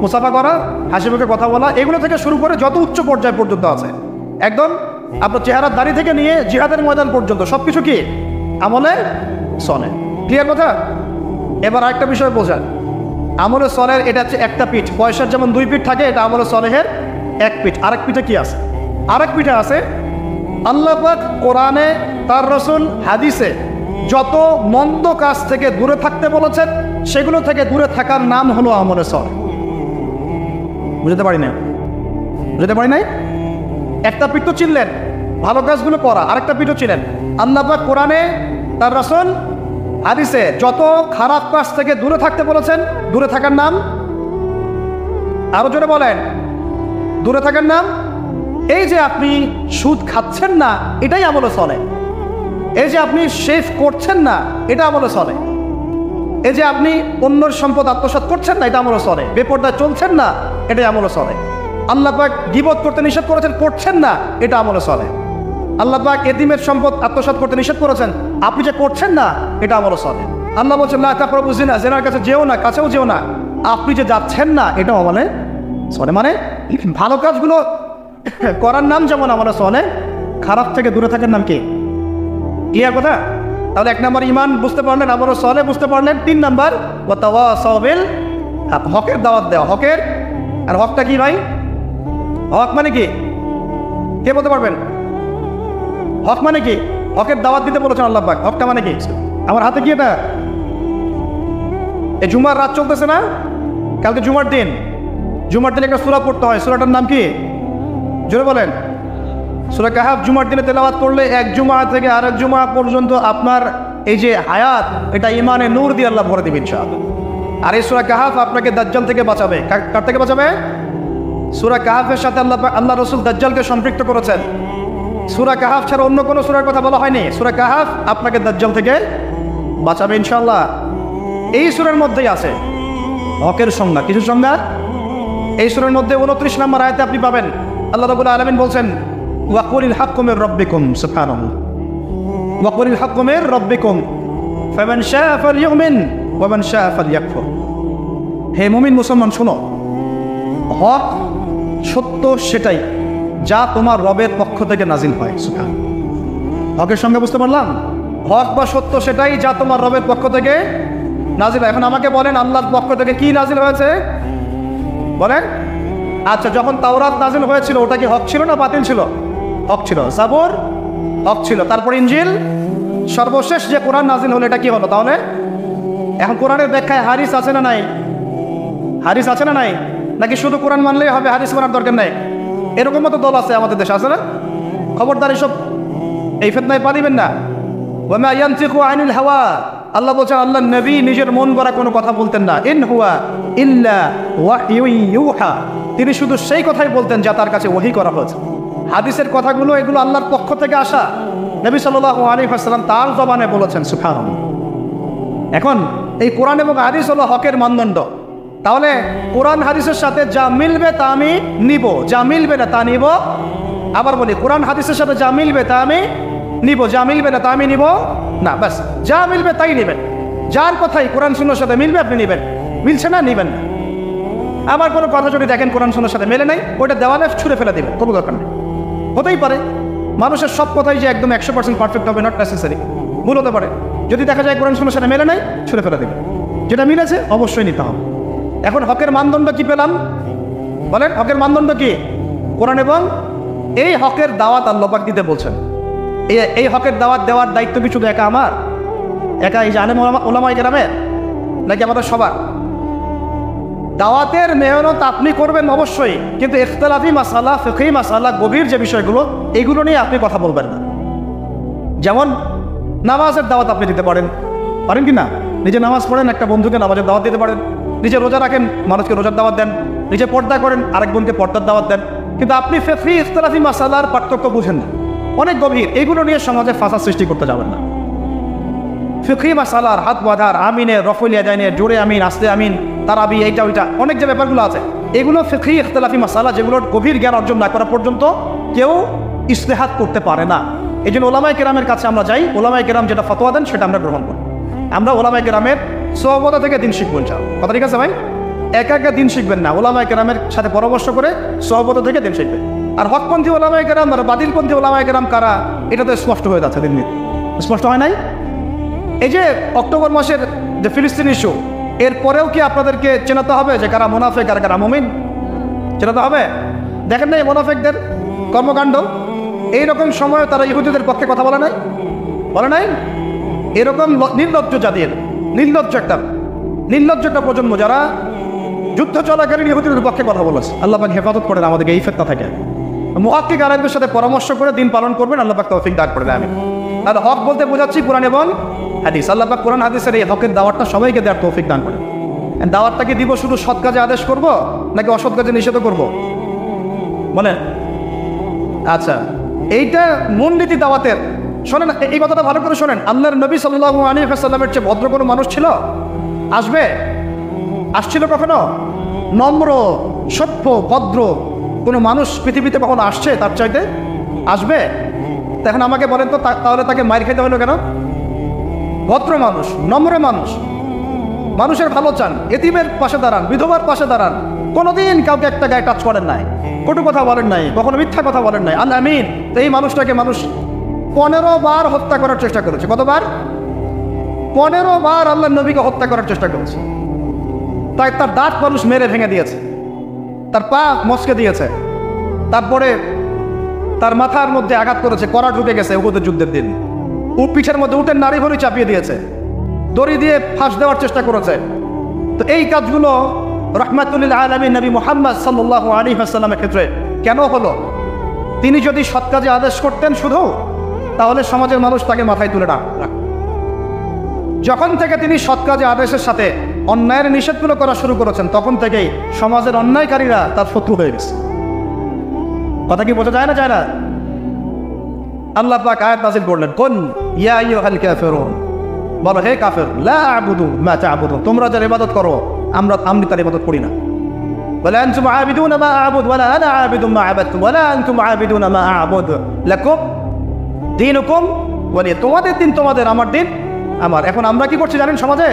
মুসাফা করা, হাসি মুখে কথা বলা, এগুলো থেকে শুরু করে যত উচ্চ পর্যায় পর্যন্ত আছে, একদম আপনার চেহারার দাড়ি থেকে নিয়ে জিহাদের ময়দান পর্যন্ত সবকিছু কি আমলে সলেহ। ক্লিয়ার কথা? এবার আরেকটা বিষয় বোঝান, আমলে সলেহের এটা হচ্ছে একটা পিঠ। পয়সার যেমন 2 পিঠ থাকে, এটা আমলে সলেহের 1 পিঠ। আরেক পিঠে কি আছে? আরেক পিঠে আছে আল্লাহ পাক কোরআনে তার রাসূল হাদিসে যত মন্দ কাজ থেকে দূরে থাকতে বলেছেন সেগুলো থেকে দূরে থাকার নাম হলো আমলে সলেহ। বুঝতে পারি নাই? একটা পিঠ তো চিনলেন ভালো কাজগুলো করা, আরেকটা পিঠও ছিলেন আল্লাহ পাক কোরআনে তার রাসূল হাদিসে যত খারাপ কাজ থেকে দূরে থাকতে বলেছেন, দূরে থাকার নাম, আরো জোরে বলেন, দূরে থাকার নাম। এই যে আপনি সুদ খাচ্ছেন না, এটাই আমলে সলেহ। এই যে আপনি শেভ করছেন না, এটা আমলে সলেহ। এই যে আপনি অন্যের সম্পদ আত্মসাৎ করছেন না, এটা আমলে সলেহ। বেপরদায় চলছেন না, এটাই আমলে সলেহ। আল্লাহ পাক গীবত করতে নিষেধ করেছেন, করছেন না, এটা আমলে সলেহ। আল্লাহ পাক এতিমের সম্পদ আত্মসাৎ করতে নিষেধ করেছেন, আপনি যে করছেন না, এটা আমলে সলেহ। আল্লাহ বলছেন লা তাকরাবু জিনা, জিনার কাছে যেও না, কাছেও যেও না, আপনি যে যাচ্ছেন না, এটাও আমলে সলেহ। মানে ভালো কাজগুলো করার নাম যেমন আমলে সলেহ, খারাপ থেকে দূরে থাকার নাম কি? ক্লিয়ার কথা? তাহলে 1 নম্বর ইমান বুঝতে পারলেন, আমলে সলেহ বুঝতে পারলেন। 3 নম্বর ওয়া তাওয়াসাউ বিল হক, হকের দাওয়াত দেওয়া। হকের, আর হকটা কি ভাই? হক মানে কি? কে বলতে পারবেন? হক মানে কি? হকের দাওয়াত দিতে বলেছেন আল্লাহ পাক। হকটা মানে কি? আমার হাতে কি এটা? এই জুমার রাত চলতেছে না, কালকে জুমার দিন। জুমার দিনে একটা সূরা পড়তে হয়, সূরাটার নাম কি? জোরে বলেন। সূরা কাহাফ জুমার দিনে তেলাওয়াত করলে 1 জুমা থেকে আরেক জুমা পর্যন্ত আপনার এই যে হায়াত, এটা ইমানে নূর দিয়ে আল্লাহ ভরে দিবেন ইনশাআল্লাহ। আর এই সূরা কাহাফ আপনাকে দাজ্জাল থেকে বাঁচাবে। কার থেকে বাঁচাবে? সূরা কাহাফের সাথে আল্লাহ রাসূল দাজ্জালকে সম্পৃক্ত করেছেন। সূরা কাহাফ ছাড়া অন্য কোনো সূরার কথা বলা হয়নি। সূরা কাহাফ আপনাকে দাজ্জাল থেকে বাঁচাবে ইনশাআল্লাহ। এই সূরার মধ্যেই আছে হকের সংজ্ঞা। কিছু সংজ্ঞা এই সূরার মধ্যে 29 নম্বর আয়াতে আপনি পাবেন। আল্লাহ রাব্বুল আলামিন বলছেন ওয়াকুলিল হাক্কু মির রাব্বিকুম, সুবহানাল্লাহ, ওয়াকুলিল হাক্কু মির রাব্বিকুম ফামান শাআ ফালইউমিন ওয়া মান শাআ ফালইয়াকফুর। হে মুমিন মুসলমান শোনো, হক সত্য সেটাই যা তোমার রবের পক্ষ থেকে নাজিল হয়। সুবহানাল্লাহ। হকের সংজ্ঞা বুঝতে পারলাম? হক বা সত্য সেটাই যা তোমার রবের পক্ষ থেকে নাজিল হয়। এখন আমাকে বলেন আল্লাহর পক্ষ থেকে কি নাজিল হয়েছে বলেন? আচ্ছা, যখন তাওরাত নাজিল হয়েছিল ওটা কি হক ছিল না বাতিল ছিল? হক ছিল। জাবুর হক ছিল। তারপর ইনজিল, সর্বশেষ যে কোরআন নাজিল হলো এটা কি হলো তাহলে? এখন কোরআনের ব্যাখ্যায় হাদিস আছে না নাই? হাদিস আছে না নাই? নাকি শুধু কোরআন মানলেই হবে, হাদিস মানার দরকার নাই? এরকম মতো দল আছে আমাদের দেশে, আছে না? খবরদার, এসব এই ফিতনায় পা দিবেন না। ওয়া মা ইয়ানতিকু আনিল হাওয়া, আল্লাহ বলছেন আল্লাহ নবী নিজের মন গড়া কোনো কথা বলতেন না। ইন হুয়া ইল্লা ওয়াহয়ুন ইউহা, তিনি শুধু সেই কথাই বলতেন যা তার কাছে ওহী করা হয়েছে। হাদিসের কথাগুলো এগুলো আল্লাহর পক্ষ থেকে আসা, নবী সাল্লাল্লাহু আলাইহি ওয়াসাল্লাম তার জবানে বলেছেন। সুবহানাল্লাহ। এখন এই কোরআন এবং হাদিস হলো হকের মানদণ্ড। তাহলে কোরআন হাদিসের সাথে যা মিলবে তা আমি নিব, যা মিলবে না তা নিব। আবার বলি, কোরআন হাদিসের সাথে যা মিলবে তা আমি নিব, যা মিলবে না তা আমি নিব না। ব্যাস, যা মিলবে তাই নেবেন। যার কথাই কোরআন সুন্নাহর সাথে মিলবে আপনি নেবেন, মিলছে না নেবেন না। আমার কোনো কথা যদি দেখেন কোরআন সুন্নাহর সাথে মেলে নাই, ওইটা দেওয়ালে ছুঁড়ে ফেলে দেবেন, কোনো দরকার নেই। হতেই পারে মানুষের সব কথাই যে একদম 100% পারফেক্ট হবে, নট নেসেসারি, ভুল হতে পারে। যদি দেখা যায় কোরআন সুন্নাহর সাথে মেলে নাই, ছুঁড়ে ফেলে দেবেন। যেটা মিলেছে অবশ্যই নিতে হবে। এখন হকের মানদণ্ড কি পেলাম বলেন? হকের মানদণ্ড কি? কোরআন এবং এই হকের দাওয়াত আল্লাহ পাক দিতে বলছেন। এই হকের দাওয়াত দেওয়ার দায়িত্ব কি শুধু একা আমার, একা এই যে আলেম ওলামায়ে কেরামের, নাকি আমাদের সবার? দাওয়াতের মেহনত আপনি করবেন অবশ্যই, কিন্তু ইখতিলাফি মাসালা, ফিকহি মাসালা, গভীর যে বিষয়গুলো, এগুলো নিয়ে আপনি কথা বলবেন না। যেমন নামাজের দাওয়াত আপনি দিতে পারেন, পারেন কি না? নিজে নামাজ পড়েন, একটা বন্ধুকে নামাজের দাওয়াত দিতে পারেন। নিজে রোজা রাখেন, মানুষকে রোজার দাওয়াত দেন। নিজে পর্দা করেন, আরেক বোনকে পর্দার দাওয়াত দেন। কিন্তু আপনি ফিকহি ইখতিলাফি মাসালার পার্থক্য বুঝেন না, অনেক গভীর, এইগুলো নিয়ে সমাজে ফাসাদ সৃষ্টি করতে যাবেন না। ফিকহি মাসালার হাত বাঁধার, আমিনের, রফুল ইয়াদাইনের, জোরে আমিন, আস্তে আমিন, তারাবি, এইটা ওইটা, অনেক যে ব্যাপারগুলো আছে, এগুলো ফিকহি ইখতিলাফি মাসালা, যেগুলোর গভীর জ্ঞান অর্জন না করা পর্যন্ত কেউ ইজতিহাদ করতে পারে না। এই জন্য ওলামায়ে কেরামের কাছে আমরা যাই, ওলামায়ে কেরাম যেটা ফতোয়া দেন সেটা আমরা গ্রহণ করি। আমরা ওলামায়ে কেরামের সোহবত থেকে দিন শিখবো ইনশাআল্লাহ। কথা ঠিক আছে ভাই? একা একা দিন শিখবেন না, ওলামায়ে কেরামের সাথে পরামর্শ করে সোহবত থেকে দিন শিখবেন। আর হকপন্থী ওলামায়ে কেরাম আর বাতিলপন্থী ওলামায়ে কেরাম কারা, এটা তো স্পষ্ট হয়ে যাচ্ছে দিন দিন। স্পষ্ট হয় নাই? এই যে অক্টোবর মাসের যে ফিলিস্তিন ইস্যু, এরপরেও কি আপনাদেরকে চেনাতে হবে যে কারা মুনাফিক আর কারা মুমিন? চেনাতে হবে। দেখেন না এই মুনাফিকদের কর্মকাণ্ড, এইরকম সময় তারা ইহুদিদের পক্ষে কথা বলে নাই, বলে নাই? এরকম নির্লজ্জ জাতির, নির্লজ্জ একটা প্রজন্ম যারা যুদ্ধ চলাকালীন ইহুদিদের পক্ষে কথা বলেছে। আল্লাহ পাক হেফাজত করেন আমাদেরকে এই ফিতনা থেকে। মুহাক্কিক আলেমদের সাথে পরামর্শ করে দিন পালন করবেন, আল্লাহ পাক তৌফিক দান করেন। আমি তাহলে হক বলতে বোঝাচ্ছি কোরআন এবং হাদিস। আল্লাহ পাক কোরআন হাদিসের এই হকের দাওয়াতটা সবাইকে দেওয়ার তৌফিক দান করেন। দাওয়াতটাকে দিব শুধু সৎ কাজে আদেশ করব নাকি অসৎ কাজে নিষেধ করব বলেন? আচ্ছা, এইটা মূলনীতি দাওয়াতের। শোনেন, এই কথাটা ভালো করে শোনেন। আল্লাহর নবী সাল্লাল্লাহু আলাইহি ওয়াসাল্লামের চেয়ে ভদ্র কোনো মানুষ ছিল? আসবে? আসছিল কখনো? নম্র, সভ্য, ভদ্র কোনো মানুষ পৃথিবীতে কখনো আসছে তার চাইতে? আসবে? এখন আমাকে বলেন তো, তাহলে তাকে মার খেতে হলো কেন? ভদ্র মানুষ, নম্র মানুষ, মানুষের ভালো চান, এতিমের পাশে দাঁড়ান, বিধবার পাশে দাঁড়ান, কোনোদিন কাউকে একটা গায়ে টাচ করেন নাই, কটু কথা বলেন নাই, কখনো মিথ্যা কথা বলেন নাই। আল আমিন। তো এই মানুষটাকে মানুষ 15 বার হত্যা করার চেষ্টা করেছে। কতবার? 15 বার আল্লাহ নবীকে হত্যা করার চেষ্টা করেছে। তাই তার দাঁত মানুষ মেরে ভেঙে দিয়েছে, তার পা মচকে দিয়েছে, তারপরে তার মাথার মধ্যে আঘাত করেছে, কড়া ঢুকে গেছে উহুদের যুদ্ধের দিন। পিঠের মধ্যে উটের নাড়ি ভরি চাপিয়ে দিয়েছে, দড়ি দিয়ে ফাঁস দেওয়ার চেষ্টা করেছে। তো এই কাজগুলো রাহমাতুল আলামিন নবী মুহাম্মদ সাল্লাল্লাহু আলাইহি ওয়াসাল্লামের ক্ষেত্রে কেন হলো? তিনি যদি সৎ কাজে আদেশ করতেন শুধু, তাহলে সমাজের মানুষ তাকে মাথায় তুলে রাখ। যখন থেকে তিনি সৎ কাজে আদেশের সাথে অন্যায়ের নিষেধগুলো করা শুরু করেছেন, তখন থেকেই সমাজের অন্যায়কারীরা তার শত্রু হয়ে গেছে। কথা কি বোঝা যায় না? যায় না? আল্লাহ পাক আয়াত নাযিল করলেন, কুল ইয়া আইয়ুহাল কাফিরুন, বলো হে কাফের, লা আ'বুদু মা তা'বুদুন, তোমরা যার ইবাদত করো আমি তার ইবাদত করি না। ওয়ালা আনতুম আ'বিদুনা মা আ'বুদ ওয়ালা আনা আ'বিদু মা আ'বাদতুম ওয়ালা আনতুম আ'বিদুনা মা আ'বুদ লাকুম দীনুকুম ওয়ালিয়া, তোমাদের দিন তোমাদের, আমার দিন আমার। এখন আমরা কি করছি জানেন? সমাজে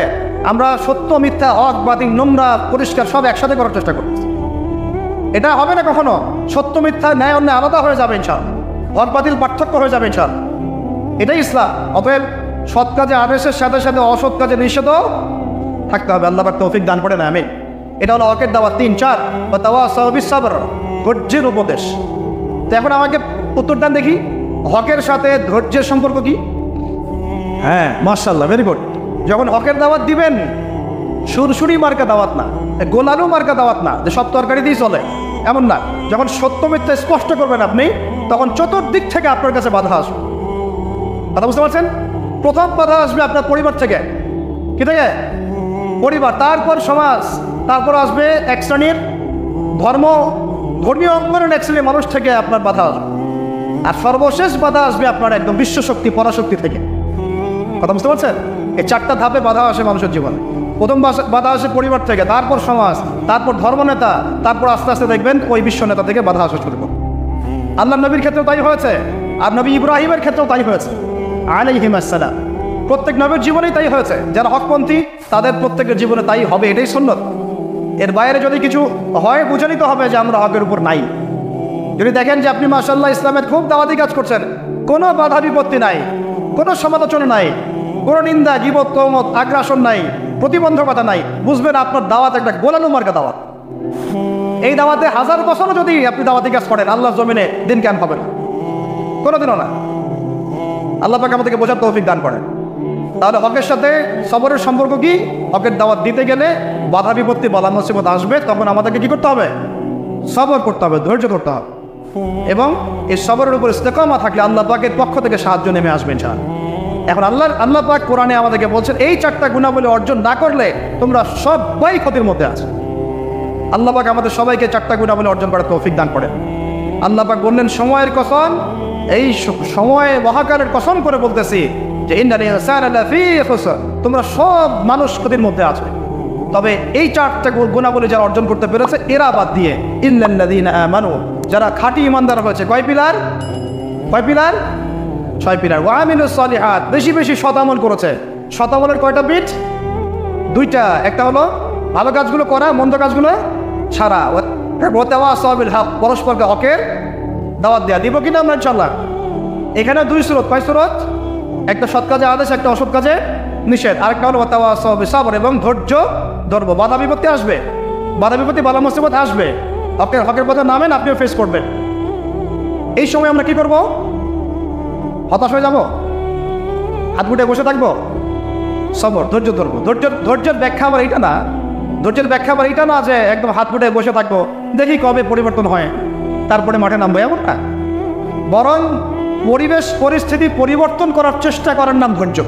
আমরা সত্য মিথ্যা, হক বাতিল, নোংরা পরিষ্কার সব একসাথে করার চেষ্টা করছি। এটা হবে না কখনো। সত্য মিথ্যা, ন্যায় অন্যায় আলাদা হয়ে যাবে ইনশাআল্লাহ, হক বাতিল পার্থক্য হয়ে যাবে ইনশাআল্লাহ। এটাই ইসলাম। অতএব সৎ কাজে আদেশের সাথে সাথে অসৎ কাজে নিষেধও থাকতে হবে। আল্লাহ পাক তৌফিক দান করেন। আমি এটা হলো হকের দাওয়াত 3, 4 ওয়া তাওয়াসাউ বিস সাবর, ধৈর্যের উপদেশ। তো এখন আমাকে উত্তর দেন দেখি, হকের সাথে ধৈর্যের সম্পর্ক কি? হ্যাঁ, মাশাআল্লাহ, ভেরি গুড। যখন হকের দাওয়াত দিবেন, সুরসুরি মার্কা দাওয়াত না, গোলালু মার্কা দাওয়াত না যে সব তরকারি দিয়ে চলে, এমন না। যখন সত্য মিথ্যা স্পষ্ট করবেন আপনি, তখন চতুর্দিক থেকে আপনার কাছে বাধা আসবে। কথা বুঝতে পারছেন? প্রথম বাধা আসবে আপনার পরিবার থেকে। কি থেকে? পরিবার, তারপর সমাজ, তারপর আসবে এক শ্রেণীর ধর্মীয় অঙ্গনের এক শ্রেণীর মানুষ থেকে আপনার বাধা আসবে, আর সর্বশেষ বাধা আসবে আপনার একদম বিশ্বশক্তি পরাশক্তি থেকে। কথা বুঝতে পারছেন? এই 4টা ধাপে বাধা আসে মানুষের জীবনে। প্রথম বাধা আসে পরিবার থেকে, তারপর সমাজ, তারপর ধর্মনেতা, তারপর আস্তে আস্তে দেখবেন ওই বিশ্ব নেতা থেকে বাধা আসা শুরু করবে। আল্লাহ নবীর ক্ষেত্রেও তাই হয়েছে, আর নবী ইব্রাহিমের ক্ষেত্রেও তাই হয়েছে আলাইহিম আসসালাম। প্রত্যেক নবীর জীবনেই তাই হয়েছে। যারা হকপন্থী তাদের প্রত্যেকের জীবনে তাই হবে, এটাই সুন্নত। এর বাইরে যদি কিছু হয় বুঝে নিতে হবে যে আমরা হকের উপর নাই। যদি দেখেন যে আপনি মাশাআল্লাহ ইসলামের খুব দাওয়াতি কাজ করছেন, কোনো বাধা বিপত্তি নাই, কোনো সমালোচনা নাই, কোনো নিন্দা গীবত তহমত আগ্রাসন নাই, প্রতিবন্ধকতা নাই, বুঝবেন আপনার দাওয়াত একটা গোলানো মার্কা দাওয়াত। এই দাওয়াতে 1000 বছরও যদি আপনি দাওয়াতি কাজ করেন আল্লাহর জমিনে দিন জ্ঞান হবে না, কোনোদিনও না। আল্লাহ পাক আমাদেরকে বোঝার তৌফিক দান করেন। তাহলে হকের সাথে সবরের সম্পর্ক কি? হকের দাওয়াত দিতে গেলে বাধা বিপত্তি বালা মুসিবত আসবে, তখন আমাদেরকে কি করতে হবে? সবর করতে হবে, ধৈর্য ধরতে হবে, এবং এই সবরের উপর ইস্তেকামা থাকলে আল্লাহ পাকের পক্ষ থেকে সাহায্য নেমে আসবে ইনশাআল্লাহ। এখন আল্লাহ পাক কোরআনে আমাদেরকে বলছেন এই 4টা গুণাবলী অর্জন না করলে তোমরা সবাই ক্ষতির মধ্যে আছো। আল্লাহ পাক আমাদের সবাইকে 4টা গুণাবলী অর্জন করার তৌফিক দান করেন। আল্লাহ পাক বললেন সময়ের কসম, এই সময়ে মহাকালের কসম করে বলতেছি যে ইন্নাল ইনসানা লাফী খুসর, তোমরা সব মানুষ ক্ষতির মধ্যে আছো। তবে এই 4টা গুণাবলী যারা অর্জন করতে পেরেছে এরা বাদ দিয়ে ইল্লাল্লাযীনা আমানু, যারা খাঁটি ইমানদার হয়েছে। কয় পিলার? 6 পিলার। ওয়া আমিলুস সালিহাত, বেশি বেশি সৎ আমল করেছে। সৎ আমলের কয়টা পিঠ? 2টা। একটা হলো ভালো কাজগুলো করা, মন্দ কাজগুলো ছাড়া। ওয়া তাওয়াসাউ বিল হক, পরস্পরকে হকের দাওয়াত দেয়া। দিব কিনা আমরা ইনশাআল্লাহ? এখানে 2 সুরত। কয় সুরত? একটা সৎ কাজে আদেশ, একটা অসৎ কাজে নিষেধ। আরেকটা হলো ওয়া তাওয়াসাউ বিস সাবর, এবং ধৈর্য ধরবো। বাধা বিপত্তি আসবে, বাধা বিপত্তি বালা মুসিবত আসবে, হকের পথে নামেন, আপনিও ফেস করবেন। এই সময় আমরা কি করব? হতাশ হয়ে যাব? হাত গুটে বসে থাকবো? সবর, ধৈর্য ধরবো। ধৈর্যের ব্যাখ্যা আবার এইটা না, ধৈর্যের ব্যাখ্যা আবার এইটা না যে একদম হাত গুটে বসে থাকবো, দেখি কবে পরিবর্তন হয় তারপরে মাঠে নামবো, এমন না। বরং পরিবেশ পরিস্থিতি পরিবর্তন করার চেষ্টা করার নাম ধৈর্য।